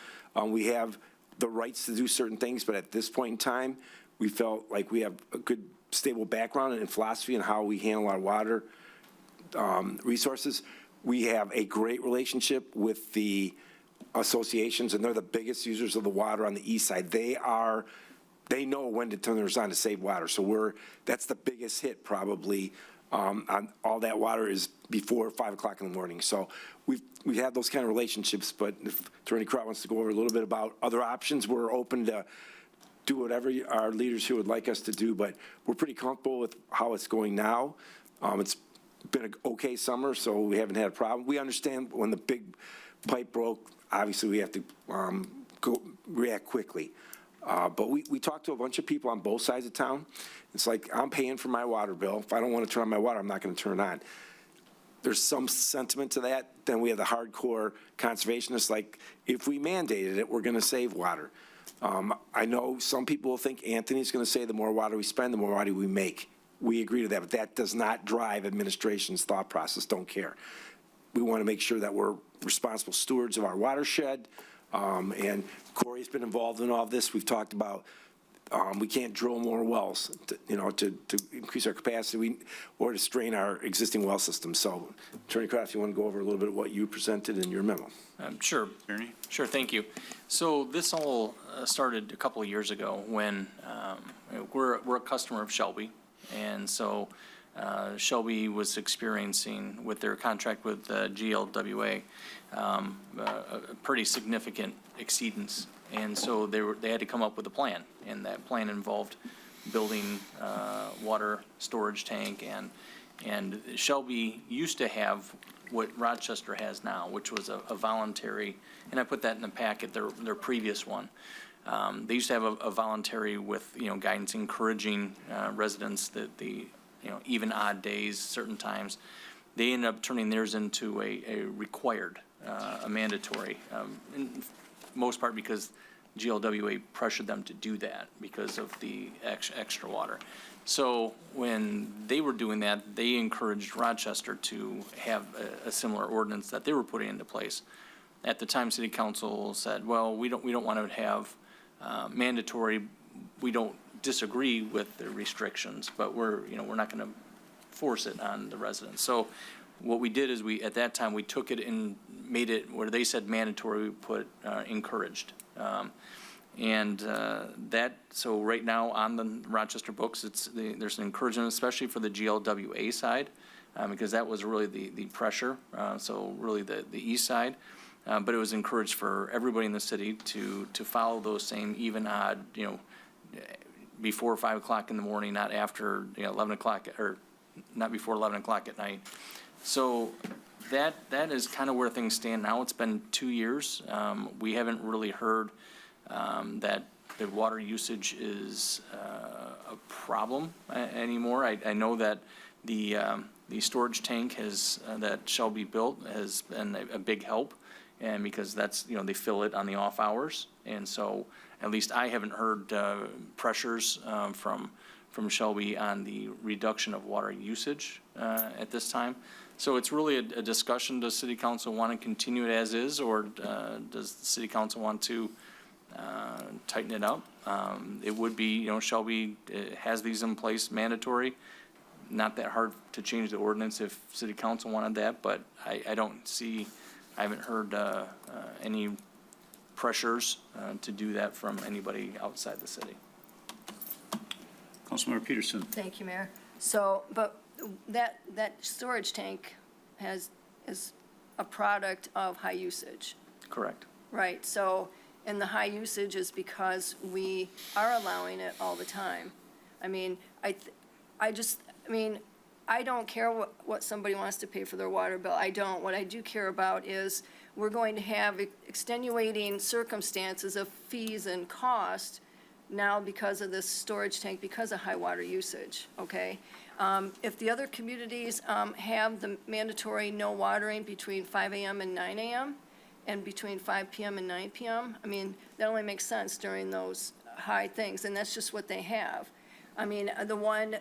we have the rights to do certain things, but at this point in time, we felt like we have a good, stable background and philosophy in how we handle our water resources. We have a great relationship with the associations, and they're the biggest users of the water on the east side. They know when to turn theirs on to save water. So that's the biggest hit probably on all that water is before 5 o'clock in the morning. So we have those kind of relationships, but if Attorney Crott wants to go over a little bit about other options, we're open to do whatever our leaders here would like us to do, but we're pretty comfortable with how it's going now. It's been an okay summer, so we haven't had a problem. We understand when the big pipe broke, obviously we have to react quickly. But we talked to a bunch of people on both sides of town. It's like, I'm paying for my water bill. If I don't want to turn on my water, I'm not going to turn it on. There's some sentiment to that. Then we have the hardcore conservationists, like, if we mandated it, we're going to save water. I know some people will think Anthony's going to say the more water we spend, the more water we make. We agree to that, but that does not drive administration's thought process. Don't care. We want to make sure that we're responsible stewards of our watershed. And Corey's been involved in all this. We've talked about we can't drill more wells, to increase our capacity or to strain our existing well system. So, Attorney Kraft, you want to go over a little bit of what you presented in your memo? Sure. Ernie? Sure, thank you. So this all started a couple of years ago when we're a customer of Shelby. And so Shelby was experiencing, with their contract with GLWA, a pretty significant exceedance. And so they had to come up with a plan, and that plan involved building water storage tank, and Shelby used to have what Rochester has now, which was a voluntary, and I put that in the packet, their previous one. They used to have a voluntary with, guidance encouraging residents that even odd days, certain times. They ended up turning theirs into a required, a mandatory, in most part because GLWA pressured them to do that because of the extra water. So when they were doing that, they encouraged Rochester to have a similar ordinance that they were putting into place. At the time, City Council said, well, we don't want to have mandatory. We don't disagree with the restrictions, but we're not going to force it on the residents. So what we did is at that time, we took it and made it where they said mandatory, we put encouraged. So right now on the Rochester books, there's an encouragement, especially for the GLWA side, because that was really the pressure. So really the east side. But it was encouraged for everybody in the city to follow those same even odd, before 5 o'clock in the morning, not after 11 o'clock, or not before 11 o'clock at night. So that is kind of where things stand now. It's been 2 years. We haven't really heard that the water usage is a problem anymore. I know that the storage tank that Shelby built has been a big help, and because that's, they fill it on the off hours. And so at least I haven't heard pressures from Shelby on the reduction of water usage at this time. So it's really a discussion. Does City Council want to continue it as is, or does the City Council want to tighten it up? It would be, Shelby has these in place mandatory. Not that hard to change the ordinance if City Council wanted that, but I haven't heard any pressures to do that from anybody outside the city. Councilmember Peterson? Thank you, Mayor. So, but that storage tank is a product of high usage. Correct. Right, so, and the high usage is because we are allowing it all the time. I mean, I don't care what somebody wants to pay for their water bill. I don't. What I do care about is we're going to have extenuating circumstances of fees and cost now because of this storage tank, because of high water usage, okay? If the other communities have the mandatory no watering between 5 a.m. and 9 a.m., and between 5 p.m. and 9 p.m., that only makes sense during those high things, and that's just what they have. The one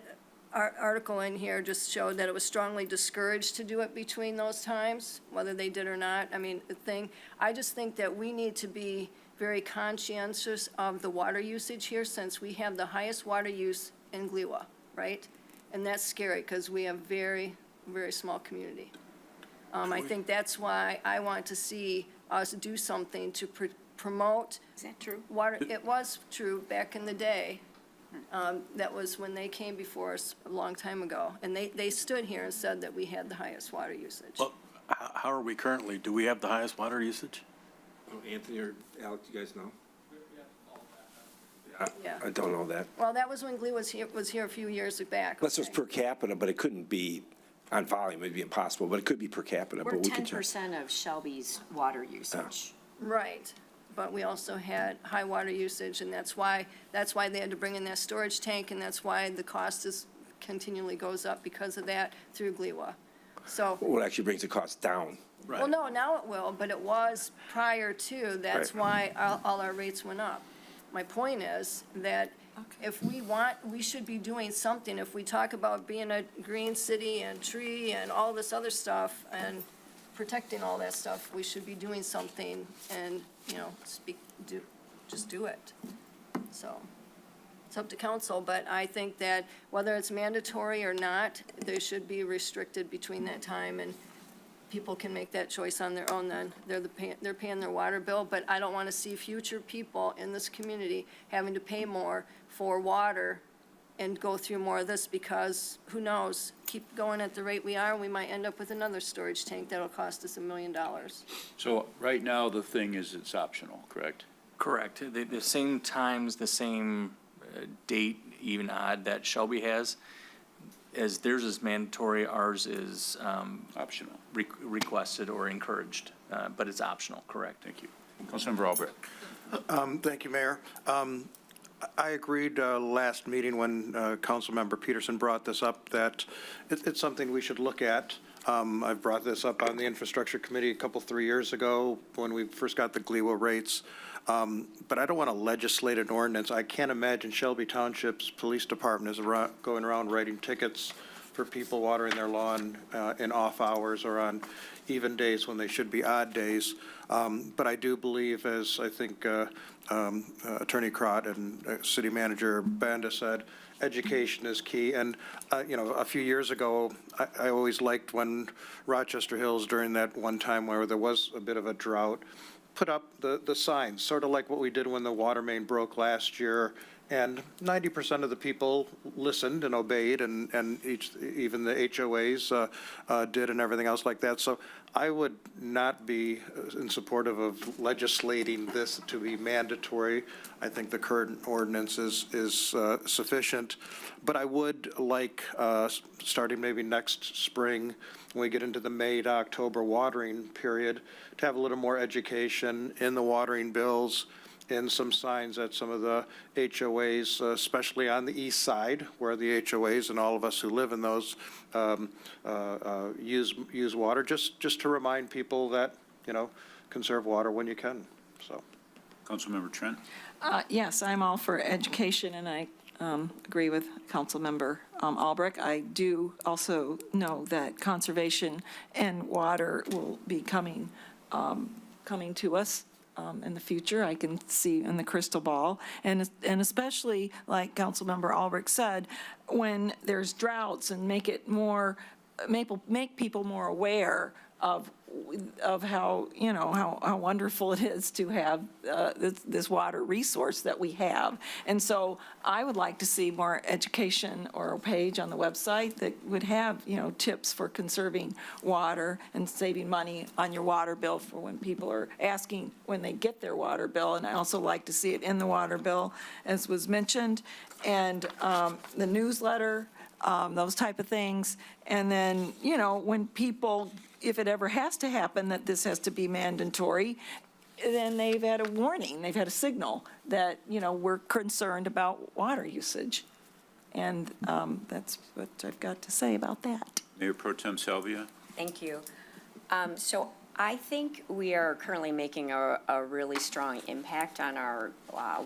article in here just showed that it was strongly discouraged to do it between those times, whether they did or not. I just think that we need to be very conscientious of the water usage here, since we have the highest water use in Gliwa, right? And that's scary, because we have very, very small community. I think that's why I want to see us do something to promote. Is that true? Water. It was true back in the day. That was when they came before us a long time ago. And they stood here and said that we had the highest water usage. Well, how are we currently? Do we have the highest water usage? Anthony or Alex, you guys know? Yeah. I don't know that. Well, that was when Glee was here a few years back. Unless it was per capita, but it couldn't be on volume. It'd be impossible, but it could be per capita. We're but we could check. 10% of Shelby's water usage. Right. but we also had high water usage, and that's why they had to bring in that storage tank, and that's why the cost continually goes up because of that through GLEWA. So, What actually brings the cost down. well, no, now it will, but it was prior to, that's why all our rates went up. My point is that if we should be doing something. If we talk about being a green city and tree and all this other stuff and protecting all that stuff, we should be doing something and, just do it. So, it's up to council, but I think that whether it's mandatory or not, they should be restricted between that time, and people can make that choice on their own then. They're paying their water bill, but I don't want to see future people in this community having to pay more for water and go through more of this, because who knows, keep going at the rate we are, we might end up with another storage tank that'll cost us $1 million. So right now, the thing is it's optional, correct? Correct. The same times, the same date, even odd, that Shelby has, as theirs is mandatory, ours is Optional. requested or encouraged, but it's optional, correct? Thank you. Councilmember Albrecht. Thank you, Mayor. I agreed last meeting when Councilmember Peterson brought this up that it's something we should look at. I've brought this up on the Infrastructure Committee 3 years ago when we first got the GLEWA rates. But I don't want to legislate an ordinance. I can't imagine Shelby Township's police department is going around writing tickets for people watering their lawn in off hours or on even days when they should be odd days. But I do believe, as I think Attorney Crott and City Manager Banda said, education is key. And, a few years ago, I always liked when Rochester Hills, during that one time where there was a bit of a drought, put up the signs, sort of like what we did when the water main broke last year. And 90% of the people listened and obeyed, and even the HOAs did and everything else like that. So I would not be in support of legislating this to be mandatory. I think the current ordinance is sufficient. But I would like, starting maybe next spring, when we get into the May to October watering period, to have a little more education in the watering bills, and some signs at some of the HOAs, especially on the east side, where the HOAs and all of us who live in those use water, just to remind people that, conserve water when you can, so. Councilmember Trent. Yes, I'm all for education, and I agree with Councilmember Albrecht. I do also know that conservation and water will be coming to us in the future. I can see in the crystal ball, and especially, like Councilmember Albrecht said, when there's droughts, and make people more aware of how, how wonderful it is to have this water resource that we have. And so I would like to see more education or a page on the website that would have, tips for conserving water and saving money on your water bill for when people are asking when they get their water bill. And I also like to see it in the water bill, as was mentioned, and the newsletter, those type of things. And then, when people, if it ever has to happen that this has to be mandatory, then they've had a warning, they've had a signal that, we're concerned about water usage. And that's what I've got to say about that. Mayor Pro Tem Salvia. Thank you. So I think we are currently making a really strong impact on our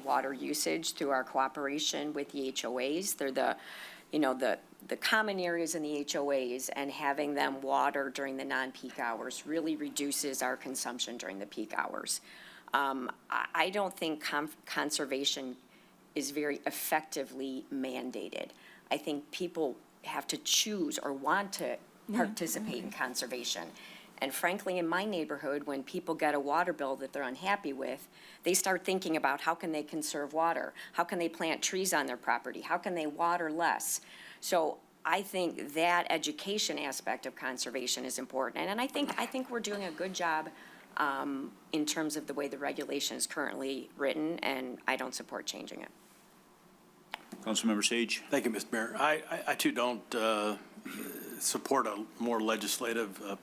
water usage through our cooperation with the HOAs. They're the common areas in the HOAs, and having them water during the non-peak hours really reduces our consumption during the peak hours. I don't think conservation is very effectively mandated. I think people have to choose or want to participate in conservation. And frankly, in my neighborhood, when people get a water bill that they're unhappy with, they start thinking about how can they conserve water? How can they plant trees on their property? How can they water less? So I think that education aspect of conservation is important. And I think we're doing a good job in terms of the way the regulation is currently written, and I don't support changing it. Councilmember Sage. Thank you, Mr. Mayor. I too don't support a more legislative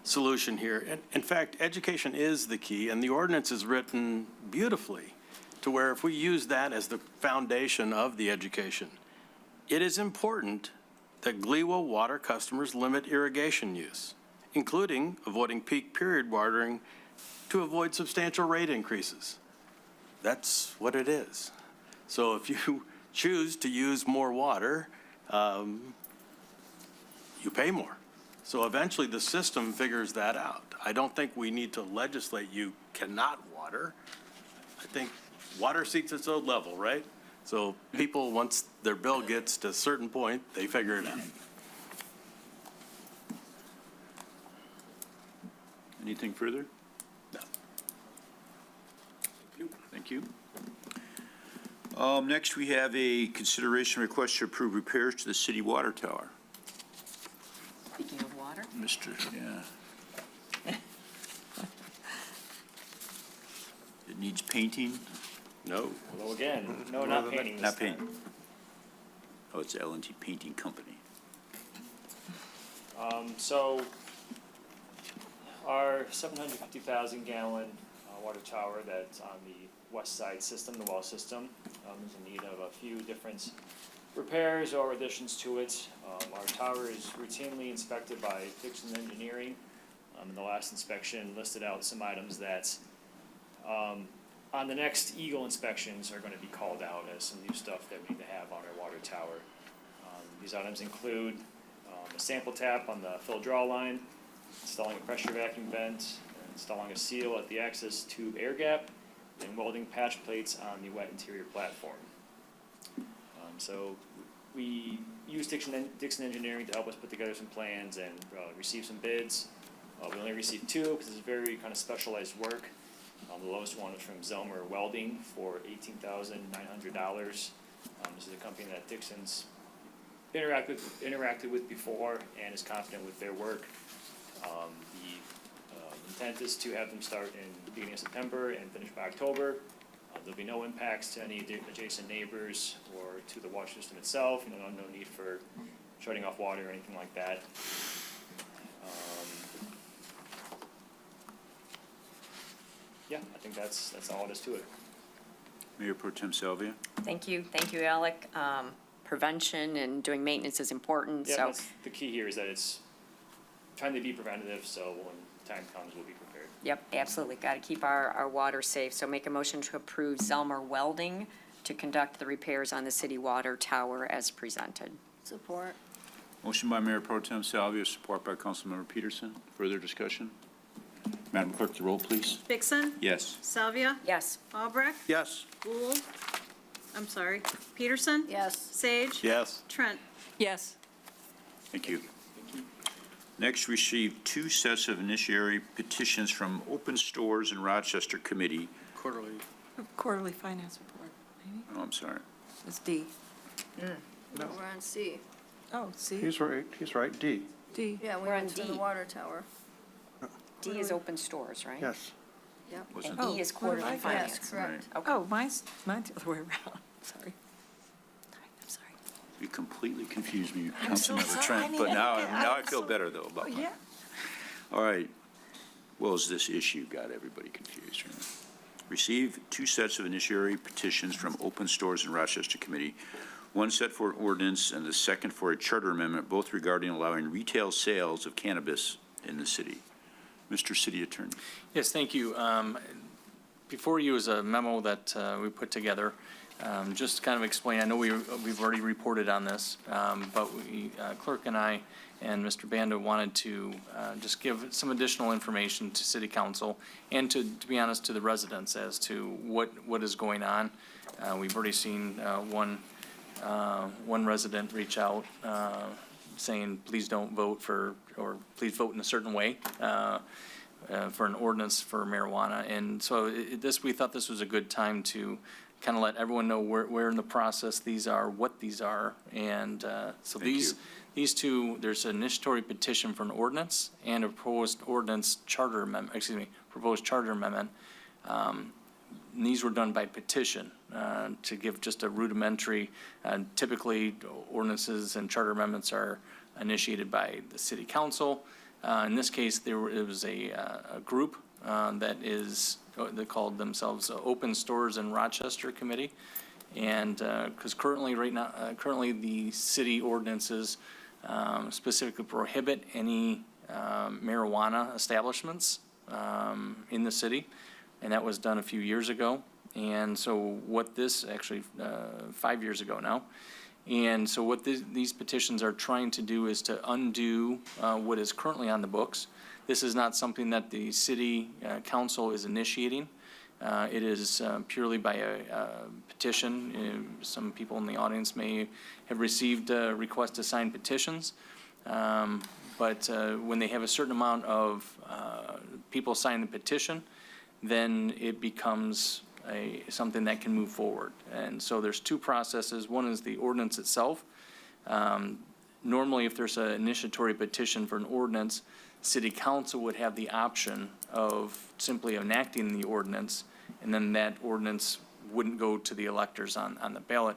solution here. In fact, education is the key, and the ordinance is written beautifully to where if we use that as the foundation of the education, it is important that GLEWA water customers limit irrigation use, including avoiding peak period watering to avoid substantial rate increases. That's what it is. So if you choose to use more water, you pay more. So eventually the system figures that out. I don't think we need to legislate you cannot water. I think water seeks its own level, right? So people, once their bill gets to a certain point, they figure it out. Anything further? No. Thank you. Next, we have a consideration request to approve repairs to the city water tower. Speaking of water. Mr., yeah. It needs painting? No. Well, again, no, not painting this Not time. painting. Oh, it's L&T Painting Company. So our 750,000 gallon water tower that's on the west side system, the well system, is in need of a few different repairs or additions to it. Our tower is routinely inspected by Dixon Engineering. In the last inspection listed out some items that on the next Eagle inspections are going to be called out as some new stuff that we need to have on our water tower. These items include a sample tap on the fill draw line, installing a pressure vacuum vent, installing a seal at the access tube air gap, and welding patch plates on the wet interior platform. So we used Dixon Engineering to help us put together some plans and receive some bids. We only received two because it's very kind of specialized work. The lowest one was from Zelmer Welding for $18,900. This is a company that Dixon's interacted with before and is confident with their work. The intent is to have them start in the beginning of September and finish by October. There'll be no impacts to any adjacent neighbors or to the water system itself. No need for shutting off water or anything like that. Yeah, I think that's all it is to it. Mayor Pro Tem Salvia? Thank you, Alec. Prevention and doing maintenance is important, Yeah, so. that's the key here is that it's trying to be preventative, so when time comes, we'll be prepared. Yep, absolutely. Got to keep our water safe. So make a motion to approve Zelmer Welding to conduct the repairs on the city water tower as presented. Support. Motion by Mayor Pro Tem Salvia, support by Councilmember Peterson. Further discussion? Madam Clerk, the roll, please. Vixen? Yes. Salvia? Yes. Albrecht? Yes. Gould? I'm sorry, Peterson? Yes. Sage? Yes. Trent? Yes. Thank you. Next, received two sets of initiatory petitions from Open Stores and Rochester Committee. Quarterly. Quarterly finance report, maybe? Oh, I'm sorry. It's D. No, we're on C. Oh, C, He's right, D. D. Yeah, we We're on went to D. the water tower. D is open stores, right? Yes. Yep. Wasn't And Oh, E is what did quarterly I get? finance. Yes, correct. Okay. Oh, mine's the other way around, sorry. I'm sorry. You completely confused me, I'm so Councilmember sorry. I Trent, mean, but now I'm I feel so- better, though, about mine. Yeah. All right. Well, as this issue got everybody confused, right? Receive two sets of initiatory petitions from Open Stores and Rochester Committee, one set for an ordinance and the second for a charter amendment, both regarding allowing retail sales of cannabis in the city. Mr. City Attorney. Yes, thank you. Before you is a memo that we put together, just to kind of explain, I know we've already reported on this, but we, clerk and I and Mr. Banda wanted to just give some additional information to City Council and to be honest, to the residents as to what is going on. We've already seen one resident reach out saying, please don't vote for, or please vote in a certain way for an ordinance for marijuana. And so we thought this was a good time to kind of let everyone know where in the process these are, what these are. And so these two, there's an initiatory petition for an ordinance and a proposed ordinance charter amendment, proposed charter amendment. And these were done by petition to give just a rudimentary, typically ordinances and charter amendments are initiated by the city council. In this case, it was a group that they called themselves Open Stores in Rochester Committee. And because currently the city ordinances specifically prohibit any marijuana establishments in the city, and that was done a few years ago. And so what this, actually 5 years ago now, and so what these petitions are trying to do is to undo what is currently on the books. This is not something that the city council is initiating. It is purely by a petition. Some people in the audience may have received requests to sign petitions. But when they have a certain amount of people sign the petition, then it becomes something that can move forward. And so there's two processes. One is the ordinance itself. Normally, if there's an initiatory petition for an ordinance, city council would have the option of simply enacting the ordinance, and then that ordinance wouldn't go to the electors on the ballot.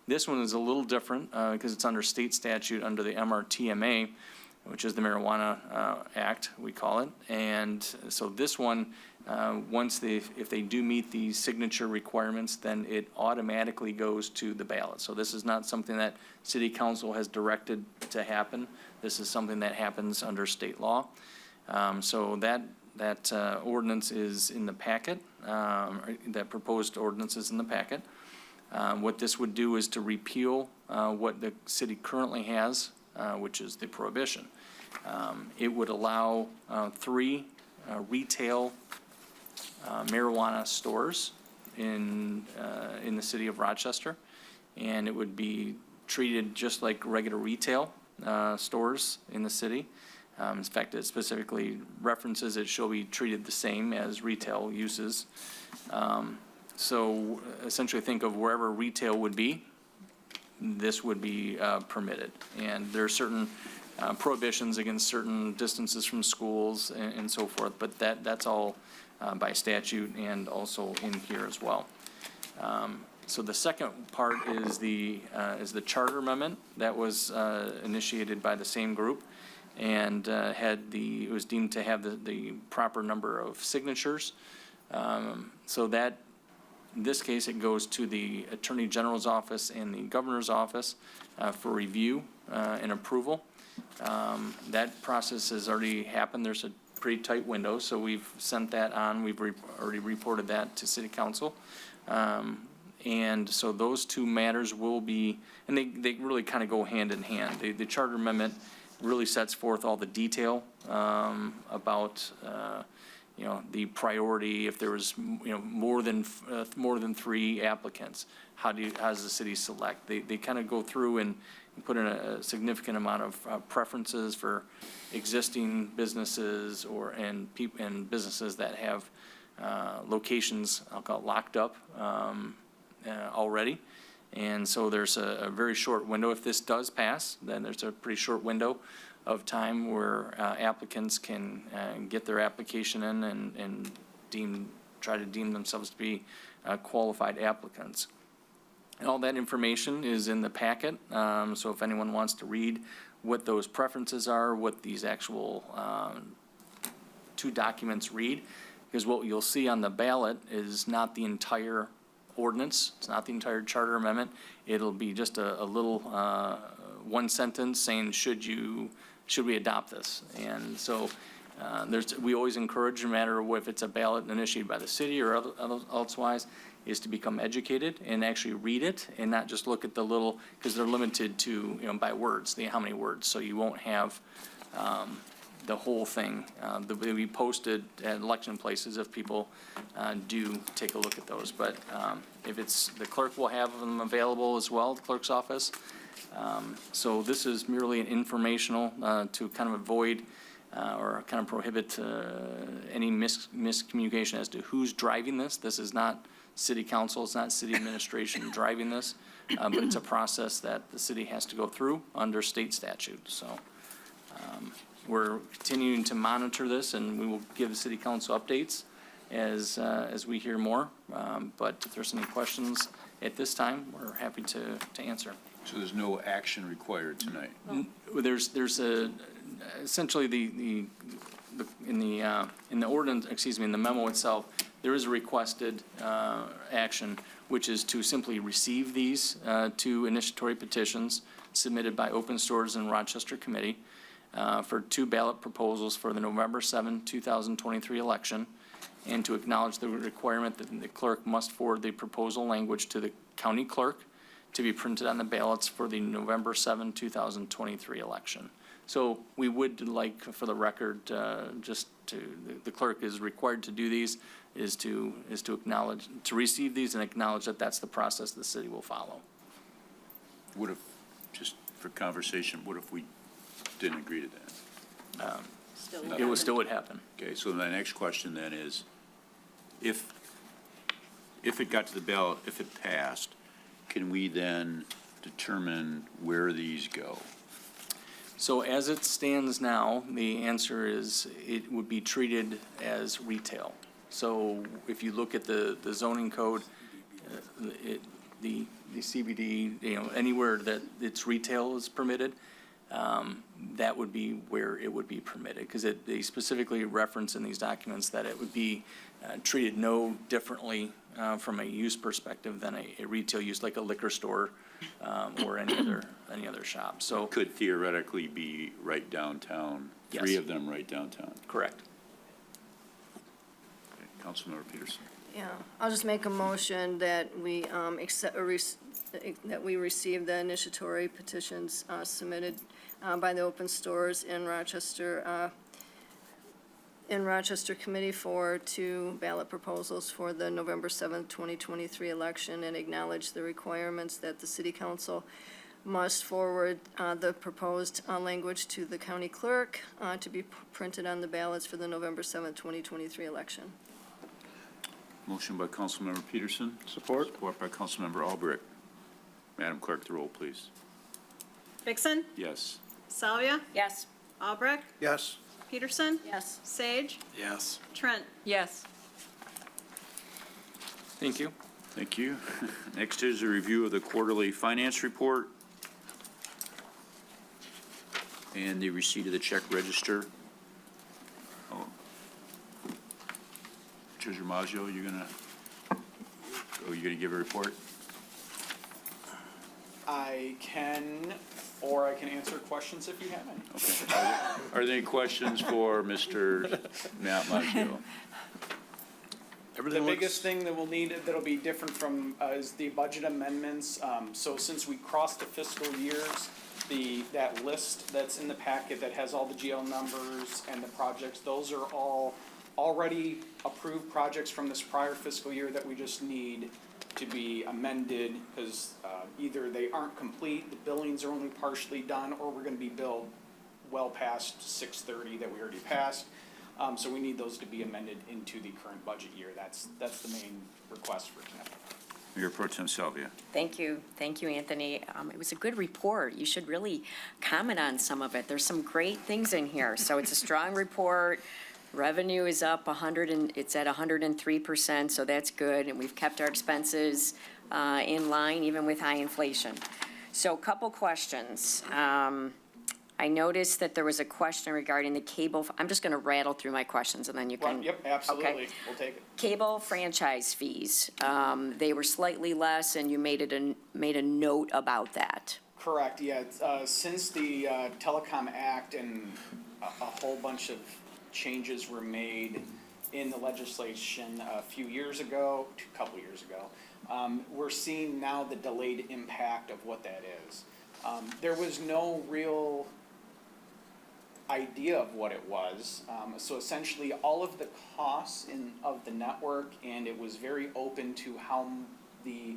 This one is a little different because it's under state statute under the MRTMA, which is the Marijuana Act, we call it. And so this one, if they do meet the signature requirements, then it automatically goes to the ballot. So this is not something that city council has directed to happen. This is something that happens under state law. So that ordinance is in the packet, that proposed ordinance is in the packet. What this would do is to repeal what the city currently has, which is the prohibition. It would allow 3 retail marijuana stores in the city of Rochester, and it would be treated just like regular retail stores in the city. In fact, it specifically references it shall be treated the same as retail uses. So essentially think of wherever retail would be, this would be permitted. And there are certain prohibitions against certain distances from schools and so forth, but that's all by statute and also in here as well. So the second part is the charter amendment that was initiated by the same group, and it was deemed to have the proper number of signatures. So that, in this case, it goes to the Attorney General's office and the Governor's office for review and approval. That process has already happened. There's a pretty tight window, so we've sent that on. We've already reported that to City Council. And so those two matters will be, and they really kind of go hand in hand. The charter amendment really sets forth all the detail about the priority. If there was more than 3 applicants, how does the city select? They kind of go through and put in a significant amount of preferences for existing businesses and businesses that have locations, I'll call it, locked up already. And so there's a very short window. If this does pass, then there's a pretty short window of time where applicants can get their application in and try to deem themselves to be qualified applicants. And all that information is in the packet. So if anyone wants to read what those preferences are, what these actual 2 documents read, because what you'll see on the ballot is not the entire ordinance. It's not the entire charter amendment. It'll be just a little 1 sentence saying, should we adopt this? And so we always encourage, no matter if it's a ballot initiated by the city or elsewise, is to become educated and actually read it and not just look at the little, because they're limited to, by words, how many words. So you won't have the whole thing. They'll be posted at election places if people do take a look at those. But if it's, the clerk will have them available as well, the clerk's office. So this is merely an informational to kind of avoid or kind of prohibit any miscommunication as to who's driving this. This is not city council, it's not city administration driving this, but it's a process that the city has to go through under state statute. So we're continuing to monitor this, and we will give the city council updates as we hear more. But if there's any questions at this time, we're happy to answer. So there's no action required tonight? There's essentially in the ordinance, excuse me, in the memo itself, there is a requested action, which is to simply receive these two initiatory petitions submitted by Open Stores and Rochester Committee for two ballot proposals for the November 7, 2023 election, and to acknowledge the requirement that the clerk must forward the proposal language to the county clerk to be printed on the ballots for the November 7, 2023 election. So we would like, for the record, just to, the clerk is required to do these, is to acknowledge, to receive these and acknowledge that that's the process the city will follow. What if, just for conversation, what if we didn't agree to that? It still would happen. Okay, so my next question then is, if it got to the ballot, if it passed, can we then determine where these go? So as it stands now, the answer is it would be treated as retail. So if you look at the zoning code, the CBD, anywhere that it's retail is permitted, that would be where it would be permitted, because they specifically reference in these documents that it would be treated no differently from a use perspective than a retail use, like a liquor store or any other shop. So Could theoretically be right downtown, Yes. 3 of them right downtown. correct. Okay, Councilmember Peterson. Yeah, I'll just make a motion that we that we receive the initiatory petitions submitted by the Open Stores in Rochester Committee for two ballot proposals for the November 7th, 2023 election, and acknowledge the requirements that the city council must forward the proposed language to the county clerk to be printed on the ballots for the November 7th, 2023 election. Motion by Councilmember Peterson. Support. Support by Councilmember Albrecht. Madam Clerk, the roll, please. Vixen, Yes. Salvia, Yes. Albrecht, Yes. Peterson, Yes. Sage, Yes. Trent. Yes. Thank you. Thank you. Next is a review of the quarterly finance report and the receipt of the check register. Oh. Treasurer Maggio, you gonna give a report? I can, or I can answer questions if you have any. Okay. Are there any questions for Mr. Matt Maggio? The biggest thing that we'll need, that'll be different from, is the budget amendments. So since we crossed the fiscal years, that list that's in the packet that has all the GL numbers and the projects, those are all already approved projects from this prior fiscal year that we just need to be amended, because either they aren't complete, the billings are only partially done, or we're gonna be billed well past 6/30 that we already passed. So we need those to be amended into the current budget year. That's the main request for tonight. Mayor Pro Tem Salvia. Thank you, Anthony. It was a good report. You should really comment on some of it. There's some great things in here. So it's a strong report. Revenue is up it's at 103%, so that's good. And we've kept our expenses in line even with high inflation. So a couple questions. I noticed that there was a question regarding the cable. I'm just going to rattle through my questions and then you can. Yep, absolutely. Okay. We'll take it. Cable franchise fees, they were slightly less, and you made a note about that. Correct, yeah. Since the Telecom Act and a whole bunch of changes were made in the legislation a couple years ago, we're seeing now the delayed impact of what that is. There was no real idea of what it was. So essentially, all of the costs of the network, and it was very open to how the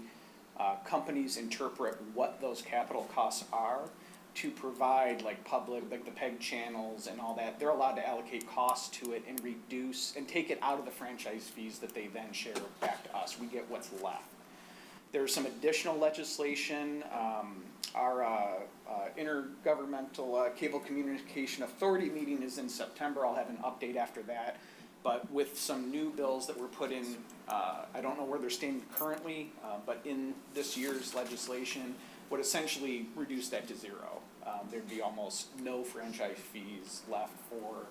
companies interpret what those capital costs are to provide like the PEG channels and all that. They're allowed to allocate costs to it and reduce and take it out of the franchise fees that they then share back to us. We get what's left. There's some additional legislation. Our Intergovernmental Cable Communication Authority meeting is in September. I'll have an update after that. But with some new bills that were put in, I don't know where they're standing currently, but in this year's legislation would essentially reduce that to zero. there'd be almost no franchise fees left for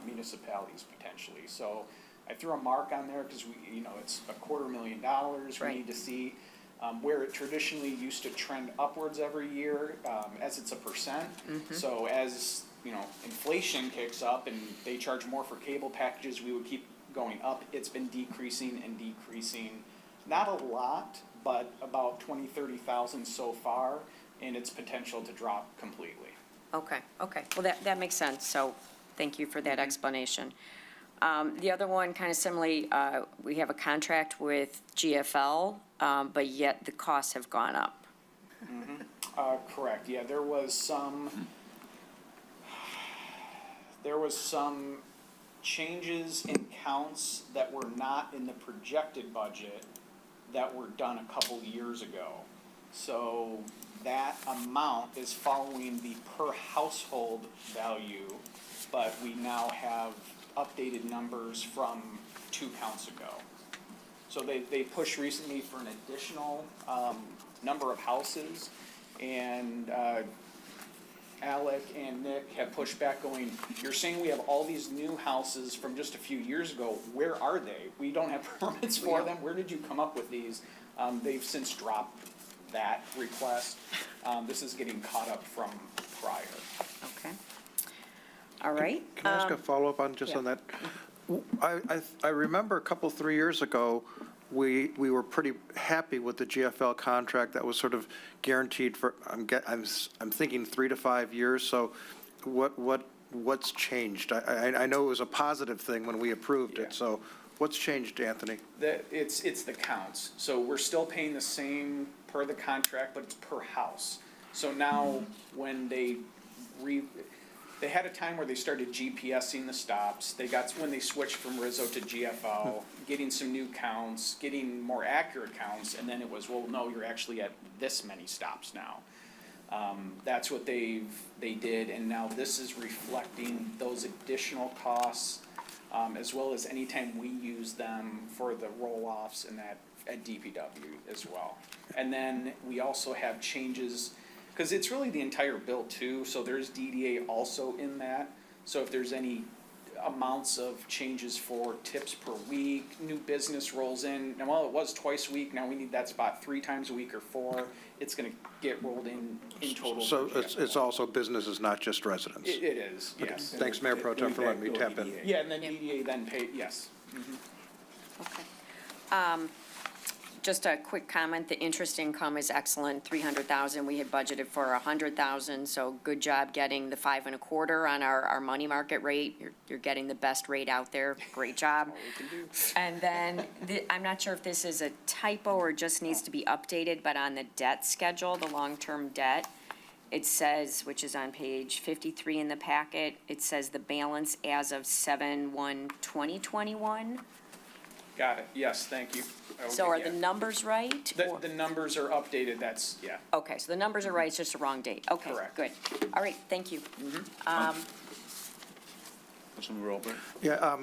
municipalities potentially. So I threw a mark on there because it's $250,000 we Right. need to see. Where it traditionally used to trend upwards every year, as it's a percent. So as, inflation kicks up and they charge more for cable packages, we would keep going up. It's been decreasing and decreasing, not a lot, but about 30,000 so far, and its potential to drop completely. Okay. Well, that makes sense, so thank you for that explanation. The other one, kind of similarly, we have a contract with GFL, but yet the costs have gone up. Correct, yeah, there was some changes in counts that were not in the projected budget that were done a couple years ago. So that amount is following the per household value, but we now have updated numbers from 2 counts ago. So they pushed recently for an additional number of houses, and Alec and Nick have pushed back going, you're saying we have all these new houses from just a few years ago, where are they? We don't have permits for them, where did you come up with these? They've since dropped that request. This is getting caught up from prior. Okay. All right. Can I ask a follow-up on, just yeah. on that? I remember 3 years ago, we were pretty happy with the GFL contract that was sort of guaranteed for, I'm thinking 3 to 5 years, so what's changed? I know it was a positive thing when we approved it, so what's changed, Anthony? It's the counts. So we're still paying the same per the contract, but it's per house. So now when they had a time where they started GPSing the stops. When they switched from Rizzo to GFL, getting some new counts, getting more accurate counts, and then it was, well, no, you're actually at this many stops now. That's what they did, and now this is reflecting those additional costs, as well as anytime we use them for the roll-offs and that at DPW as well. And then we also have changes, because it's really the entire bill too, so there's DDA also in that. So if there's any amounts of changes for tips per week, new business rolls in, and while it was twice a week, now we need that spot 3 times a week or 4, it's gonna get rolled in total. So it's also businesses, not just residents? It is, yes. Thanks, Mayor Pro Tem, for letting me tap in. Yeah, and then DDA then pay, yes. Okay. Just a quick comment, the interest income is excellent, 300,000, we had budgeted for 100,000, so good job getting the 5 1/4 on our money market rate. You're getting the best rate out there, great job. And then, I'm not sure if this is a typo or just needs to be updated, but on the debt schedule, the long-term debt, it says, which is on page 53 in the packet, it says the balance as of 7/1/2021. Got it, yes, thank you. So are the numbers right? or- The numbers are updated, that's, yeah. Okay, so the numbers are right, it's just a wrong date. Okay, Correct. good. All right, thank you. Councilmember Albrecht? Yeah,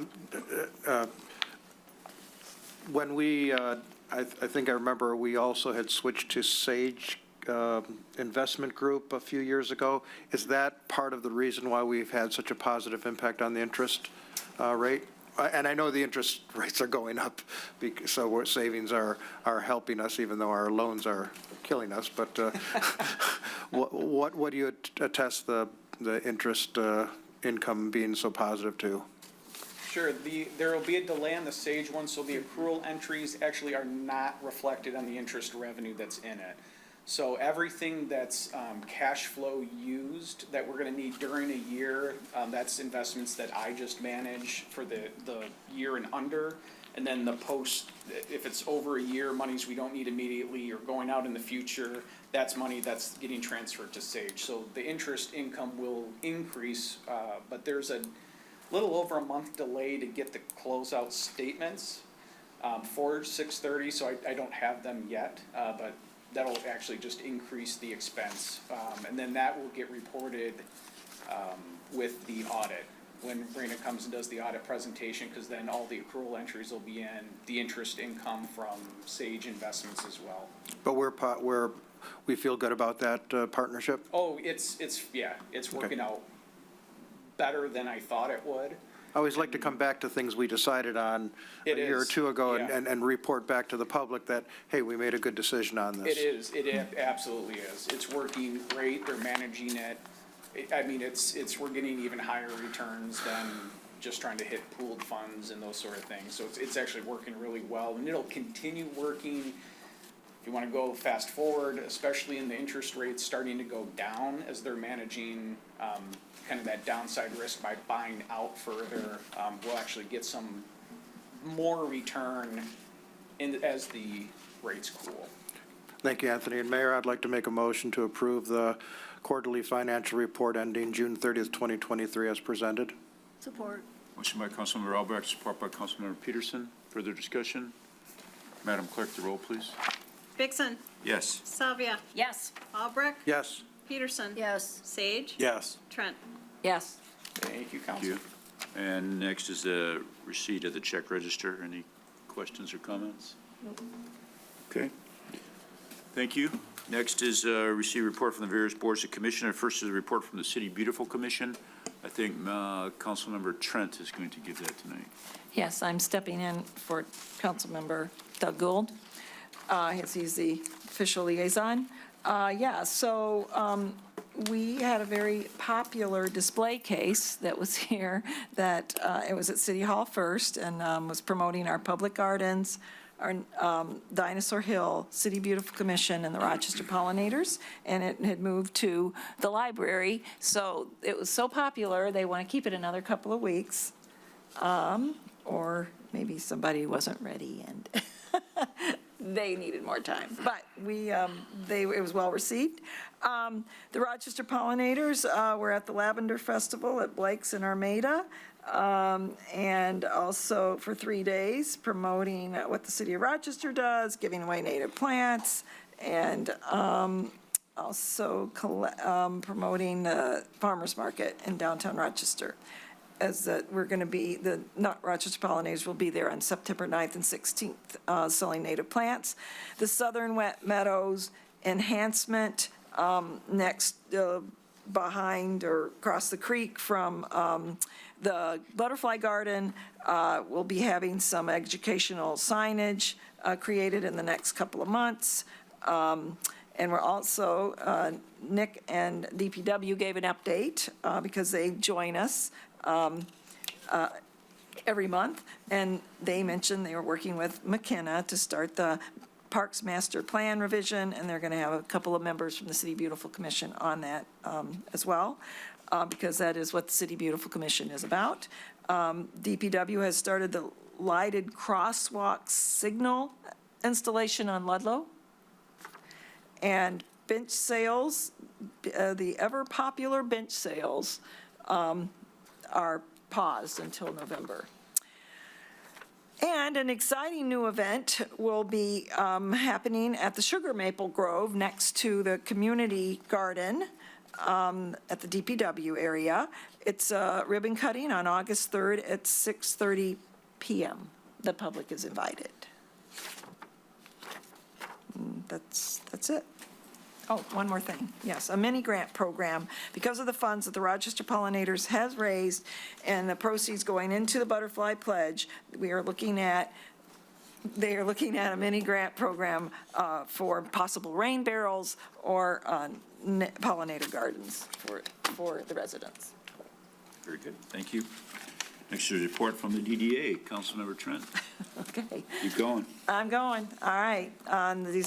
when we, I think I remember we also had switched to Sage Investment Group a few years ago. Is that part of the reason why we've had such a positive impact on the interest rate? And I know the interest rates are going up, so our savings are helping us, even though our loans are killing us. But what do you attest the interest income being so positive to? Sure, there will be a delay on the Sage one, so the accrual entries actually are not reflected on the interest revenue that's in it. So everything that's cash flow used that we're gonna need during a year, that's investments that I just manage for the year and under. And then the post, if it's over a year, monies we don't need immediately or going out in the future, that's money that's getting transferred to Sage. So the interest income will increase, but there's a little over a month delay to get the closeout statements for 6/30, so I don't have them yet, but that'll actually just increase the expense. And then that will get reported with the audit, when Brina comes and does the audit presentation, because then all the accrual entries will be in, the interest income from Sage Investments as well. But we're we feel good about that partnership? Oh, it's working out better than I thought it would. I always like to come back to things we decided on a It year or is, two ago yeah. and report back to the public that, hey, we made a good decision on this. It is, absolutely is. It's working great, they're managing it. I mean, we're getting even higher returns than just trying to hit pooled funds and those sort of things. So it's actually working really well, and it'll continue working. If you want to go fast forward, especially in the interest rates starting to go down as they're managing kind of that downside risk by buying out further, we'll actually get some more return as the rates cool. Thank you, Anthony. And Mayor, I'd like to make a motion to approve the quarterly financial report ending June 30th, 2023 as presented. Support. Motion by Councilmember Albrecht, support by Councilmember Peterson. Further discussion? Madam Clerk, the roll, please. Vixen, Yes. Salvia, Yes. Albrecht, Yes. Peterson. Yes. Sage. Yes. Trent. Yes. Thank you, Thank Council. you. And next is the receipt of the check register. Any questions or comments? Okay. Thank you. Next is receive report from the various boards and commissioners. First is a report from the City Beautiful Commission. I think Councilmember Trent is going to give that tonight. Yes, I'm stepping in for Councilmember Doug Gould, as he's the official liaison. We had a very popular display case that was here, that it was at City Hall first, and was promoting our public gardens, our Dinosaur Hill, City Beautiful Commission, and the Rochester Pollinators, and it had moved to the library. So it was so popular, they want to keep it another couple of weeks. Or maybe somebody wasn't ready and they needed more time. But it was well received. The Rochester Pollinators were at the Lavender Festival at Blake's in Armada, and also for 3 days promoting what the city of Rochester does, giving away native plants, and also promoting the farmers market in downtown Rochester. As we're going to be, the Rochester Pollinators will be there on September 9th and 16th, selling native plants. The Southern Wet Meadows enhancement next behind or across the creek from the Butterfly Garden will be having some educational signage created in the next couple of months. And we're also, Nick and DPW gave an update because they join us every month, and they mentioned they were working with McKenna to start the Parks Master Plan revision, and they're going to have a couple of members from the City Beautiful Commission on that as well, because that is what the City Beautiful Commission is about. DPW has started the lighted crosswalk signal installation on Ludlow, and bench sales, the ever-popular bench sales are paused until November. And an exciting new event will be happening at the Sugar Maple Grove next to the community garden at the DPW area. It's ribbon cutting on August 3rd at 6:30 p.m. The public is invited. That's it. Oh, one more thing. Yes, a mini grant program. Because of the funds that the Rochester Pollinators has raised and the proceeds going into the Butterfly Pledge, they are looking at a mini grant program for possible rain barrels or pollinator gardens for the residents. Very good. Thank you. Next is a report from the DDA. Councilmember Trent. Okay. Keep going. I'm going. All right. On July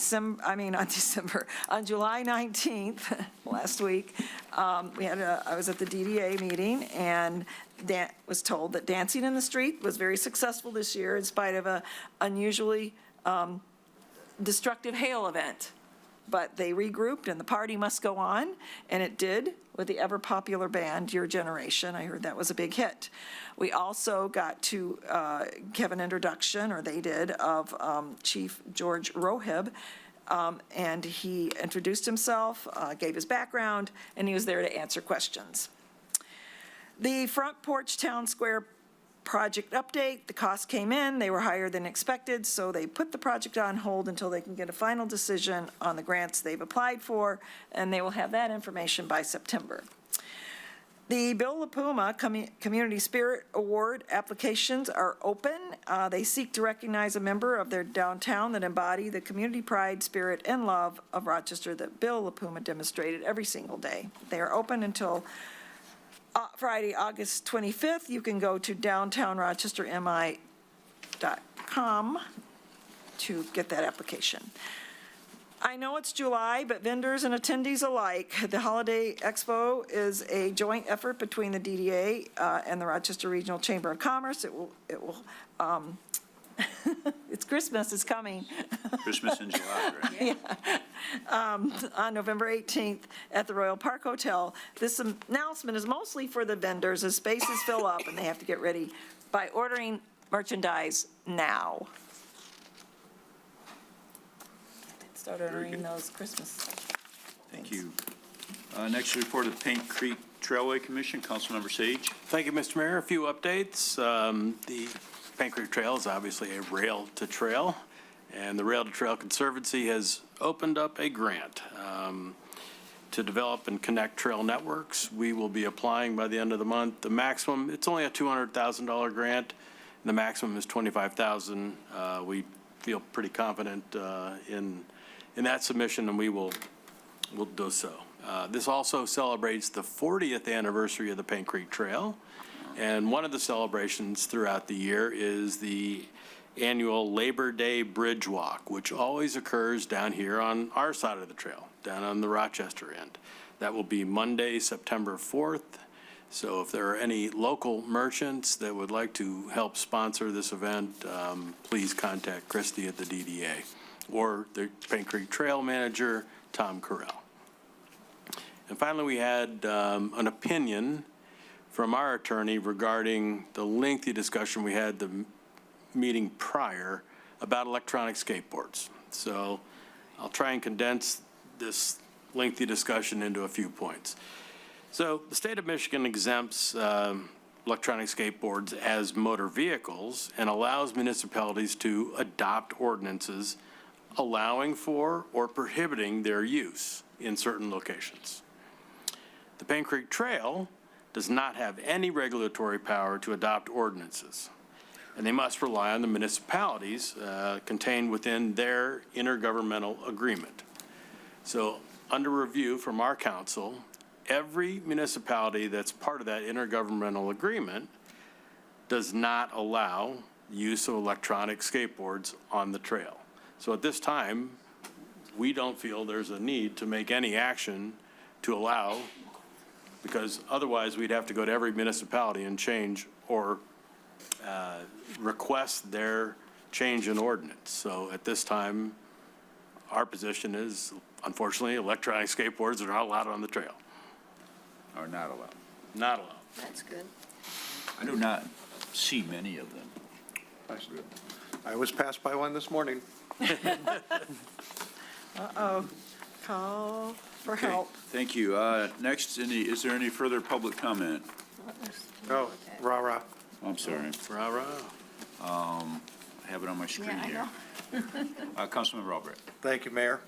19th, last week, I was at the DDA meeting, and was told that Dancing in the Street was very successful this year in spite of a unusually destructive hail event. But they regrouped, and the party must go on, and it did with the ever-popular band, Your Generation. I heard that was a big hit. We also got to give an introduction, or they did, of Chief George Rohib, and he introduced himself, gave his background, and he was there to answer questions. The Front Porch Town Square project update, the costs came in, they were higher than expected, so they put the project on hold until they can get a final decision on the grants they've applied for, and they will have that information by September. The Bill LaPuma Community Spirit Award applications are open. They seek to recognize a member of their downtown that embody the community pride, spirit, and love of Rochester that Bill LaPuma demonstrated every single day. They are open until Friday, August 25th. You can go to downtownrochestermi.com to get that application. I know it's July, but vendors and attendees alike, the Holiday Expo is a joint effort between the DDA and the Rochester Regional Chamber of Commerce. It will, it's Christmas is coming. Christmas in July, right? On November 18th at the Royal Park Hotel. This announcement is mostly for the vendors as spaces fill up and they have to get ready by ordering merchandise now. Start ordering those Christmas. Thank you. Next report of the Paint Creek Trailway Commission, Councilmember Sage. Thank you, Mr. Mayor. A few updates. The Paint Creek Trail is obviously a rail-to-trail, and the Rail-to-Trail Conservancy has opened up a grant to develop and connect trail networks. We will be applying by the end of the month. The maximum, it's only a $200,000 grant, and the maximum is $25,000. We feel pretty confident in that submission, and we'll do so. This also celebrates the 40th anniversary of the Paint Creek Trail, and one of the celebrations throughout the year is the annual Labor Day Bridge Walk, which always occurs down here on our side of the trail, down on the Rochester end. That will be Monday, September 4th. So if there are any local merchants that would like to help sponsor this event, please contact Christy at the DDA or the Paint Creek Trail Manager, Tom Carell. And finally, we had an opinion from our attorney regarding the lengthy discussion we had the meeting prior about electronic skateboards. So I'll try and condense this lengthy discussion into a few points. So the state of Michigan exempts electronic skateboards as motor vehicles and allows municipalities to adopt ordinances allowing for or prohibiting their use in certain locations. The Paint Creek Trail does not have any regulatory power to adopt ordinances, and they must rely on the municipalities contained within their intergovernmental agreement. So under review from our council, every municipality that's part of that intergovernmental agreement does not allow use of electronic skateboards on the trail. So at this time, we don't feel there's a need to make any action to allow, because otherwise we'd have to go to every municipality and change or request their change in ordinance. So at this time, our position is, unfortunately, electronic skateboards are not allowed on the trail. Are not allowed. Not allowed. That's good. I do not see many of them. I was passed by one this morning. Uh-oh. Call for help. Thank you. Next, is there any further public comment? Oh, rah-rah. I'm sorry. Rah-rah. I have it on my screen here. Councilmember Albrecht. Thank you, Mayor.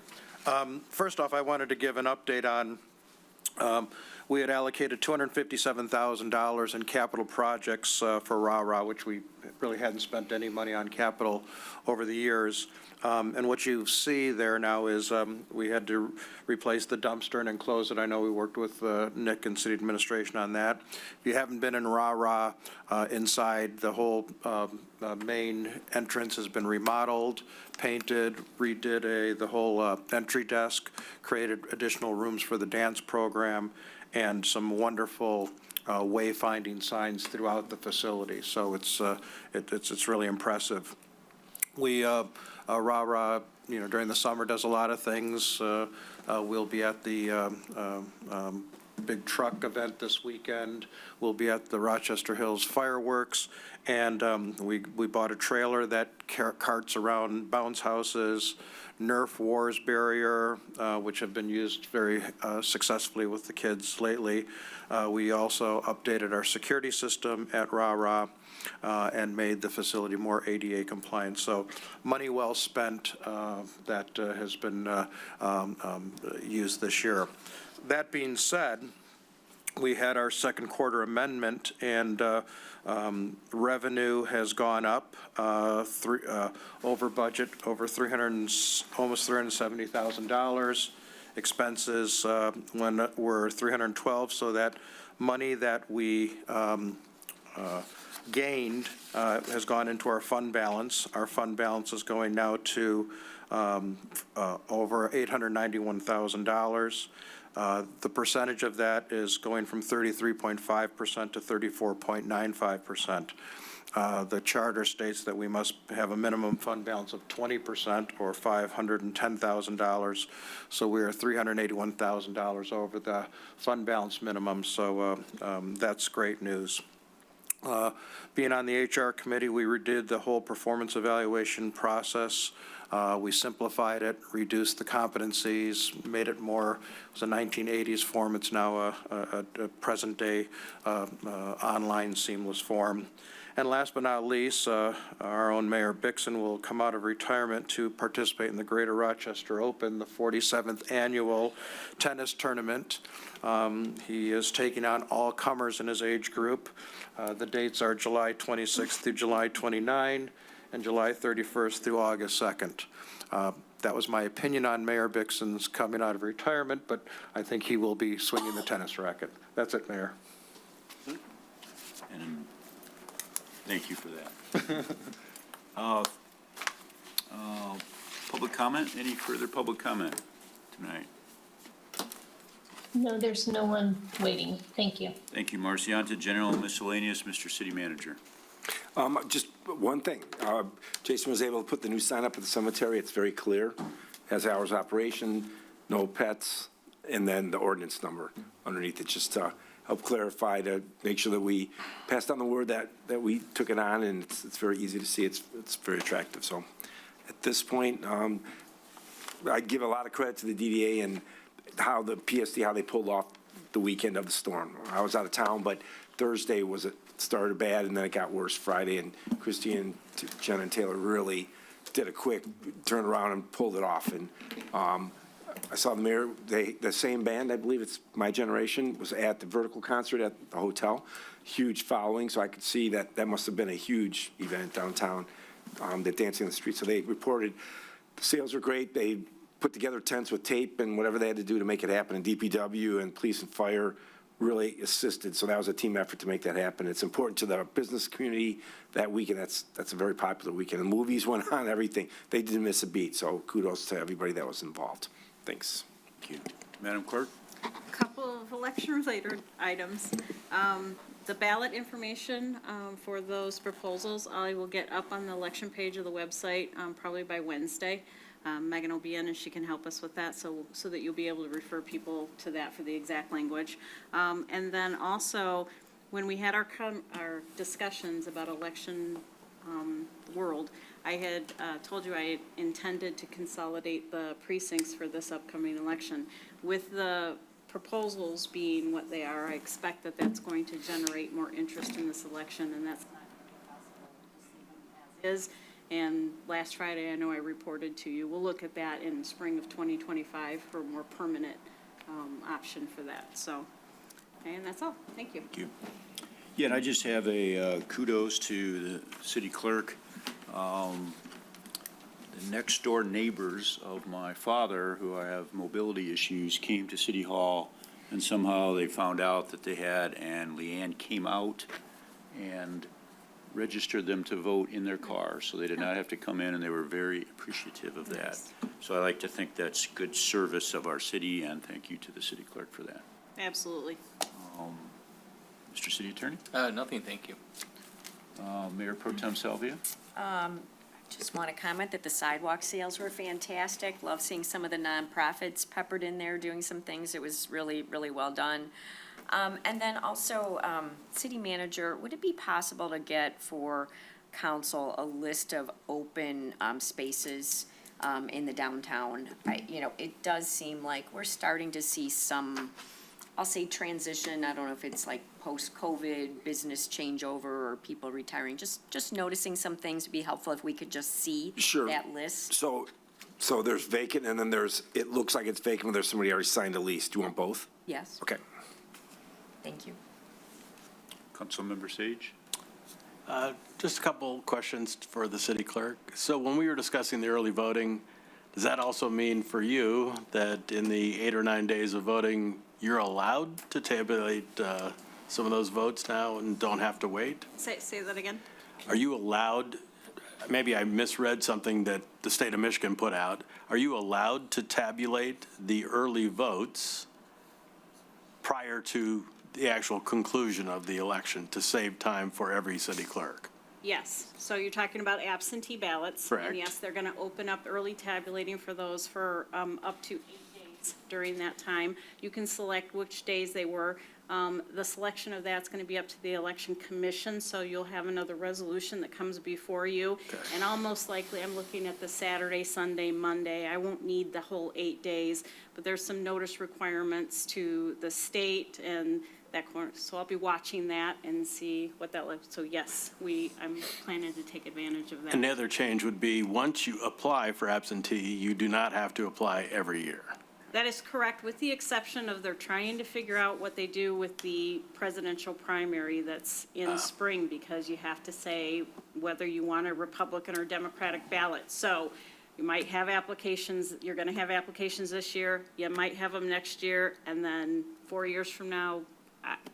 First off, I wanted to give an update on, we had allocated $257,000 in capital projects for rah-rah, which we really hadn't spent any money on capital over the years. And what you see there now is we had to replace the dumpster and enclose it. I know we worked with Nick and city administration on that. If you haven't been in rah-rah, inside, the whole main entrance has been remodeled, painted, redid the whole entry desk, created additional rooms for the dance program, and some wonderful wayfinding signs throughout the facility. So it's really impressive. We, rah-rah, during the summer does a lot of things. We'll be at the big truck event this weekend. We'll be at the Rochester Hills Fireworks, and we bought a trailer that carts around bounce houses, Nerf Wars barrier, which have been used very successfully with the kids lately. We also updated our security system at Rah-Rah and made the facility more ADA compliant. So money well spent that has been used this year. That being said, we had our second quarter amendment, and revenue has gone up over budget, over almost $370,000. Expenses were $312,000, so that money that we gained has gone into our fund balance. Our fund balance is going now to over $891,000. The percentage of that is going from 33.5% to 34.95%. The charter states that we must have a minimum fund balance of 20% or $510,000. So we are $381,000 over the fund balance minimum. So that's great news. Being on the HR committee, we redid the whole performance evaluation process. We simplified it, reduced the competencies, made it more, it was a 1980s form, it's now a present-day online seamless form. And last but not least, our own Mayor Bixson will come out of retirement to participate in the Greater Rochester Open, the 47th annual tennis tournament. He is taking on all comers in his age group. The dates are July 26th through July 29 and July 31st through August 2nd. That was my opinion on Mayor Bixon's coming out of retirement, but I think he will be swinging the tennis racket. That's it, Mayor. And thank you for that. Public comment? Any further public comment tonight? No, there's no one waiting. Thank you. Thank you, Marcy. On to general miscellaneous, Mr. City Manager. Just one thing. Jason was able to put the new sign up at the cemetery. It's very clear. Has hours of operation, no pets, and then the ordinance number underneath it, just to help clarify, to make sure that we passed on the word that we took it on, and it's very easy to see. It's very attractive. So at this point, I give a lot of credit to the DDA and how the PSD, how they pulled off the weekend of the storm. I was out of town, but Thursday started bad, and then it got worse Friday, and Christy and Jen and Taylor really did a quick turnaround and pulled it off. And I saw the mayor, the same band, I believe it's My Generation, was at the Vertical concert at the hotel. Huge following, so I could see that must have been a huge event downtown, the Dancing on the Street. So they reported the sales were great. They put together tents with tape and whatever they had to do to make it happen. And DPW and police and fire really assisted. So that was a team effort to make that happen. It's important to the business community that weekend. That's a very popular weekend. The movies went on, everything. They didn't miss a beat. So kudos to everybody that was involved. Thanks. Thank you. Madam Clerk? A couple of election-related items. The ballot information for those proposals, I will get up on the election page of the website probably by Wednesday. Megan will be in and she can help us with that so that you'll be able to refer people to that for the exact language. And then also, when we had our discussions about election world, I had told you I intended to consolidate the precincts for this upcoming election. With the proposals being what they are, I expect that that's going to generate more interest in this election, and that's not possible as is. And last Friday, I know I reported to you, we'll look at that in spring of 2025 for a more permanent option for that. So, and that's all. Thank you. Thank you. Yeah, and I just have a kudos to the city clerk. The next door neighbors of my father, who have mobility issues, came to City Hall, and somehow they found out that they had, and Leanne came out and registered them to vote in their car, so they did not have to come in, and they were very appreciative of that. So I like to think that's good service of our city, and thank you to the city clerk for that. Absolutely. Mr. City Attorney? Nothing, thank you. Mayor Pro Tem Salvia? Just want to comment that the sidewalk sales were fantastic. Love seeing some of the nonprofits peppered in there doing some things. It was really, really well done. And then also, city manager, would it be possible to get for council a list of open spaces in the downtown? It does seem like we're starting to see some, I'll say transition. I don't know if it's like post-COVID business changeover or people retiring. Just noticing some things would be helpful if we could just see Sure. that list. So there's vacant, and then it looks like it's vacant, but there's somebody already signed a lease. Do you want both? Yes, Okay. thank you. Councilmember Sage? Just a couple questions for the city clerk. So when we were discussing the early voting, does that also mean for you that in the 8 or 9 days of voting, you're allowed to tabulate some of those votes now and don't have to wait? Say that again? Are you allowed, maybe I misread something that the state of Michigan put out, are you allowed to tabulate the early votes prior to the actual conclusion of the election to save time for every city clerk? Yes, so you're talking about absentee ballots. Correct. And yes, they're gonna open up early tabulating for those for, up to 8 days during that time. You can select which days they were. The selection of that's gonna be up to the election commission, so you'll have another resolution that comes before you. And almost likely, I'm looking at the Saturday, Sunday, Monday. I won't need the whole 8 days, but there's some notice requirements to the state and that corner. So I'll be watching that and see what that looks. So yes, I'm planning to take advantage of that. And the other change would be, once you apply for absentee, you do not have to apply every year. That is correct, with the exception of they're trying to figure out what they do with the presidential primary that's in spring, because you have to say whether you want a Republican or Democratic ballot. So you might have applications, you're gonna have applications this year, you might have them next year, and then 4 years from now,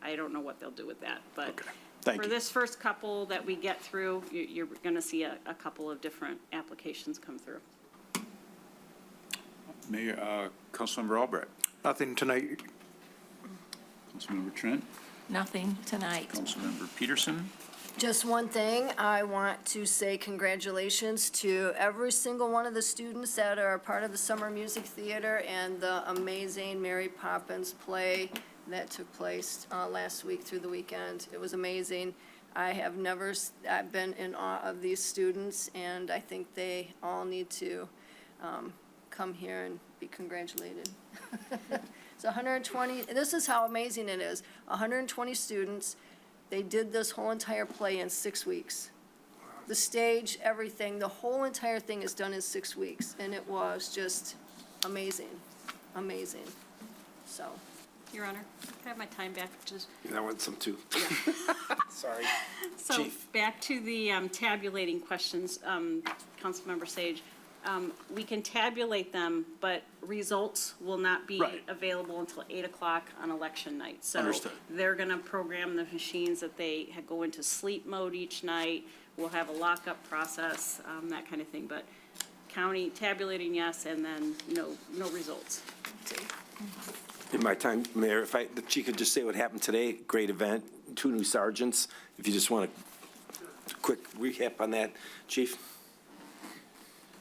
I don't know what they'll do with that, but Okay. Thank for you. this first couple that we get through, you're gonna see a couple of different applications come through. Mayor, Councilmember Albrecht? Nothing tonight. Councilmember Trent? Nothing tonight. Councilmember Peterson? Just one thing, I want to say congratulations to every single one of the students that are a part of the Summer Music Theater and the amazing Mary Poppins play that took place last week through the weekend. It was amazing. I've been in awe of these students, and I think they all need to come here and be congratulated. It's 120, this is how amazing it is. 120 students. They did this whole entire play in 6 weeks. The stage, everything, the whole entire thing is done in 6 weeks, and it was just amazing, amazing. So, Your Honor, can I have my time back? Just I want some too. Sorry. So Chief. back to the tabulating questions, Councilmember Sage. We can tabulate them, but results will not be Right. available until 8 o'clock on election night. Understood. So they're going to program the machines that they go into sleep mode each night. We'll have a lockup process, that kind of thing. But county tabulating, yes, and then no results. In my time, Mayor, if the chief could just say what happened today, great event, 2 new sergeants. If you just want a quick recap on that, Chief?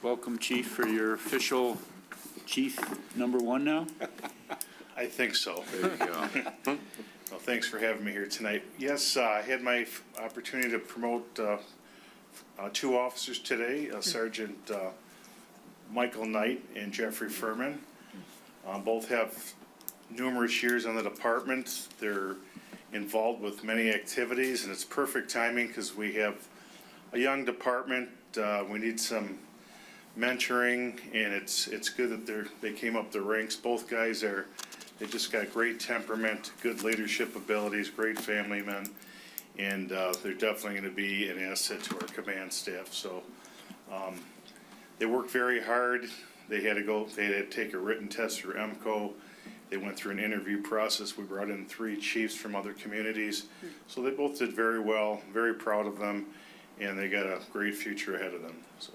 Welcome, Chief, for your official Chief #1 now. I think so. There you go. Well, thanks for having me here tonight. Yes, I had my opportunity to promote 2 officers today, Sergeant Michael Knight and Jeffrey Furman. Both have numerous years on the department. They're involved with many activities, and it's perfect timing because we have a young department. We need some mentoring, and it's good that they came up the ranks. Both guys they just got great temperament, good leadership abilities, great family men, and they're definitely going to be an asset to our command staff. So they worked very hard. They had to take a written test through EMCO. They went through an interview process. We brought in 3 chiefs from other communities. So they both did very well, very proud of them, and they got a great future ahead of them. So.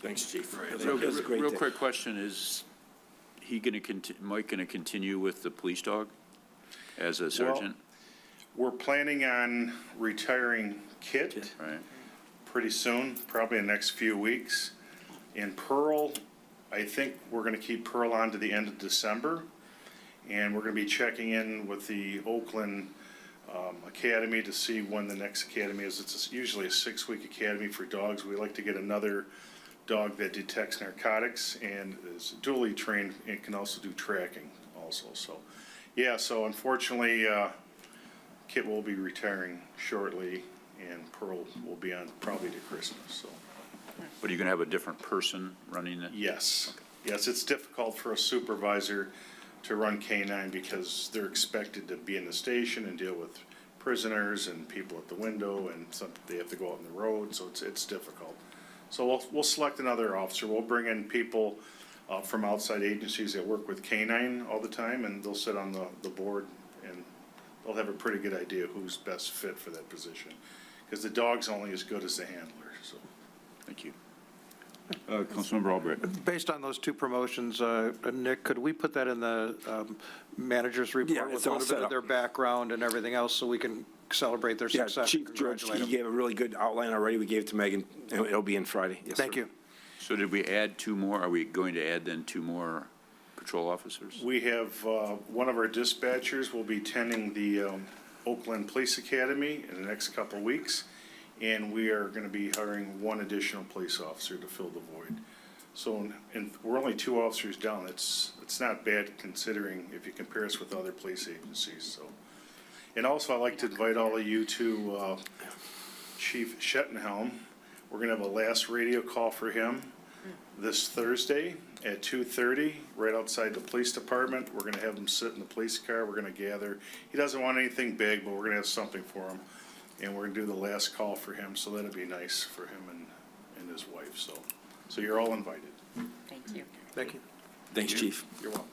Thanks, Chief. Real quick question, is Mike going to continue with the police dog as a sergeant? We're planning on retiring Kit. Right. pretty soon, probably in the next few weeks. In Pearl, I think we're gonna keep Pearl on to the end of December. And we're gonna be checking in with the Oakland Academy to see when the next academy is. It's usually a 6-week academy for dogs. We like to get another dog that detects narcotics and is duly trained and can also do tracking also. So, yeah, so unfortunately, Kit will be retiring shortly and Pearl will be on probably to Christmas, so. But are you going to have a different person running it? Yes, yes, it's difficult for a supervisor to run K-9 because they're expected to be in the station and deal with prisoners and people at the window, and they have to go out on the road, so it's difficult. So we'll select another officer. We'll bring in people from outside agencies that work with K-9 all the time, and they'll sit on the board, and they'll have a pretty good idea who's best fit for that position. Because the dog's only as good as the handler, so. Thank you. Councilmember Albrecht. Based on those two promotions, Nick, could we put that in the manager's Yeah, report it's with a all little set bit of up. their background and everything else so we can celebrate their Yeah, success? Chief and George, congratulate he them? gave a really good outline already. We gave it to Megan, and it'll be in Friday. Yes, Thank sir. you. So did we add 2 more? Are we going to add then 2 more patrol officers? We have, one of our dispatchers will be attending the Oakland Police Academy in the next couple of weeks, and we are gonna be hiring 1 additional police officer to fill the void. So, and we're only 2 officers down. It's not bad considering if you compare us with other police agencies, so. And also, I'd like to invite all of you to Chief Schettenhelm. We're gonna have a last radio call for him this Thursday at 2:30, right outside the police department. We're gonna have him sit in the police car. We're gonna gather. He doesn't want anything big, but we're gonna have something for him. And we're gonna do the last call for him, so that'd be nice for him and his wife, so. So you're all invited. Thank you. Thank you. Thanks, Chief. You're welcome.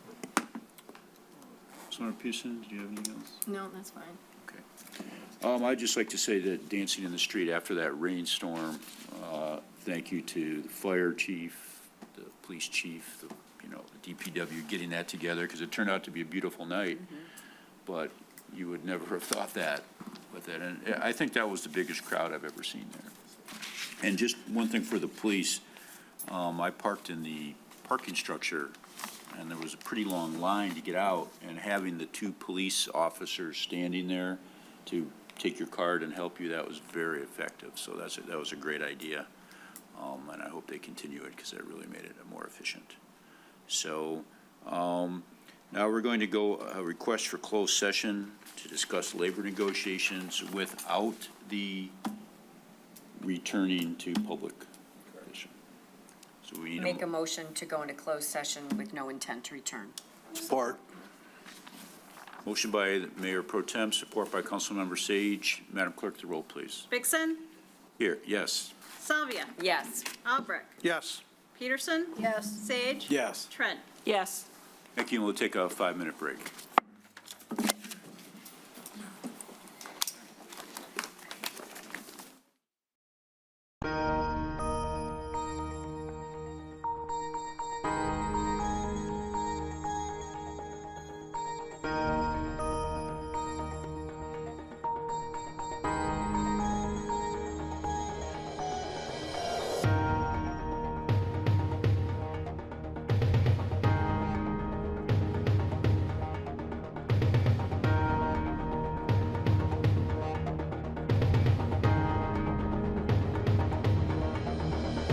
Councilmember Pearson, do you have anything else? No, that's fine. Okay. I'd just like to say that dancing in the street after that rainstorm, thank you to the fire chief, the police chief, the DPW getting that together, because it turned out to be a beautiful night. But you would never have thought that with that. And I think that was the biggest crowd I've ever seen there. And just one thing for the police, I parked in the parking structure, and there was a pretty long line to get out, and having the 2 police officers standing there to take your card and help you, that was very effective. So that was a great idea, and I hope they continue it because that really made it more efficient. So now we're going to go a request for closed session to discuss labor negotiations without the returning to public. So we need Make a motion to go into closed session with no intent to return. Support. Motion by Mayor Pro Tem, support by Councilmember Sage. Madam Clerk, the roll, please. Vixen, Here, yes. Salvia, Yes. Albrecht, Yes. Peterson, Yes. Sage. Yes. Trent. Yes. Thank you, and we'll take a 5-minute break.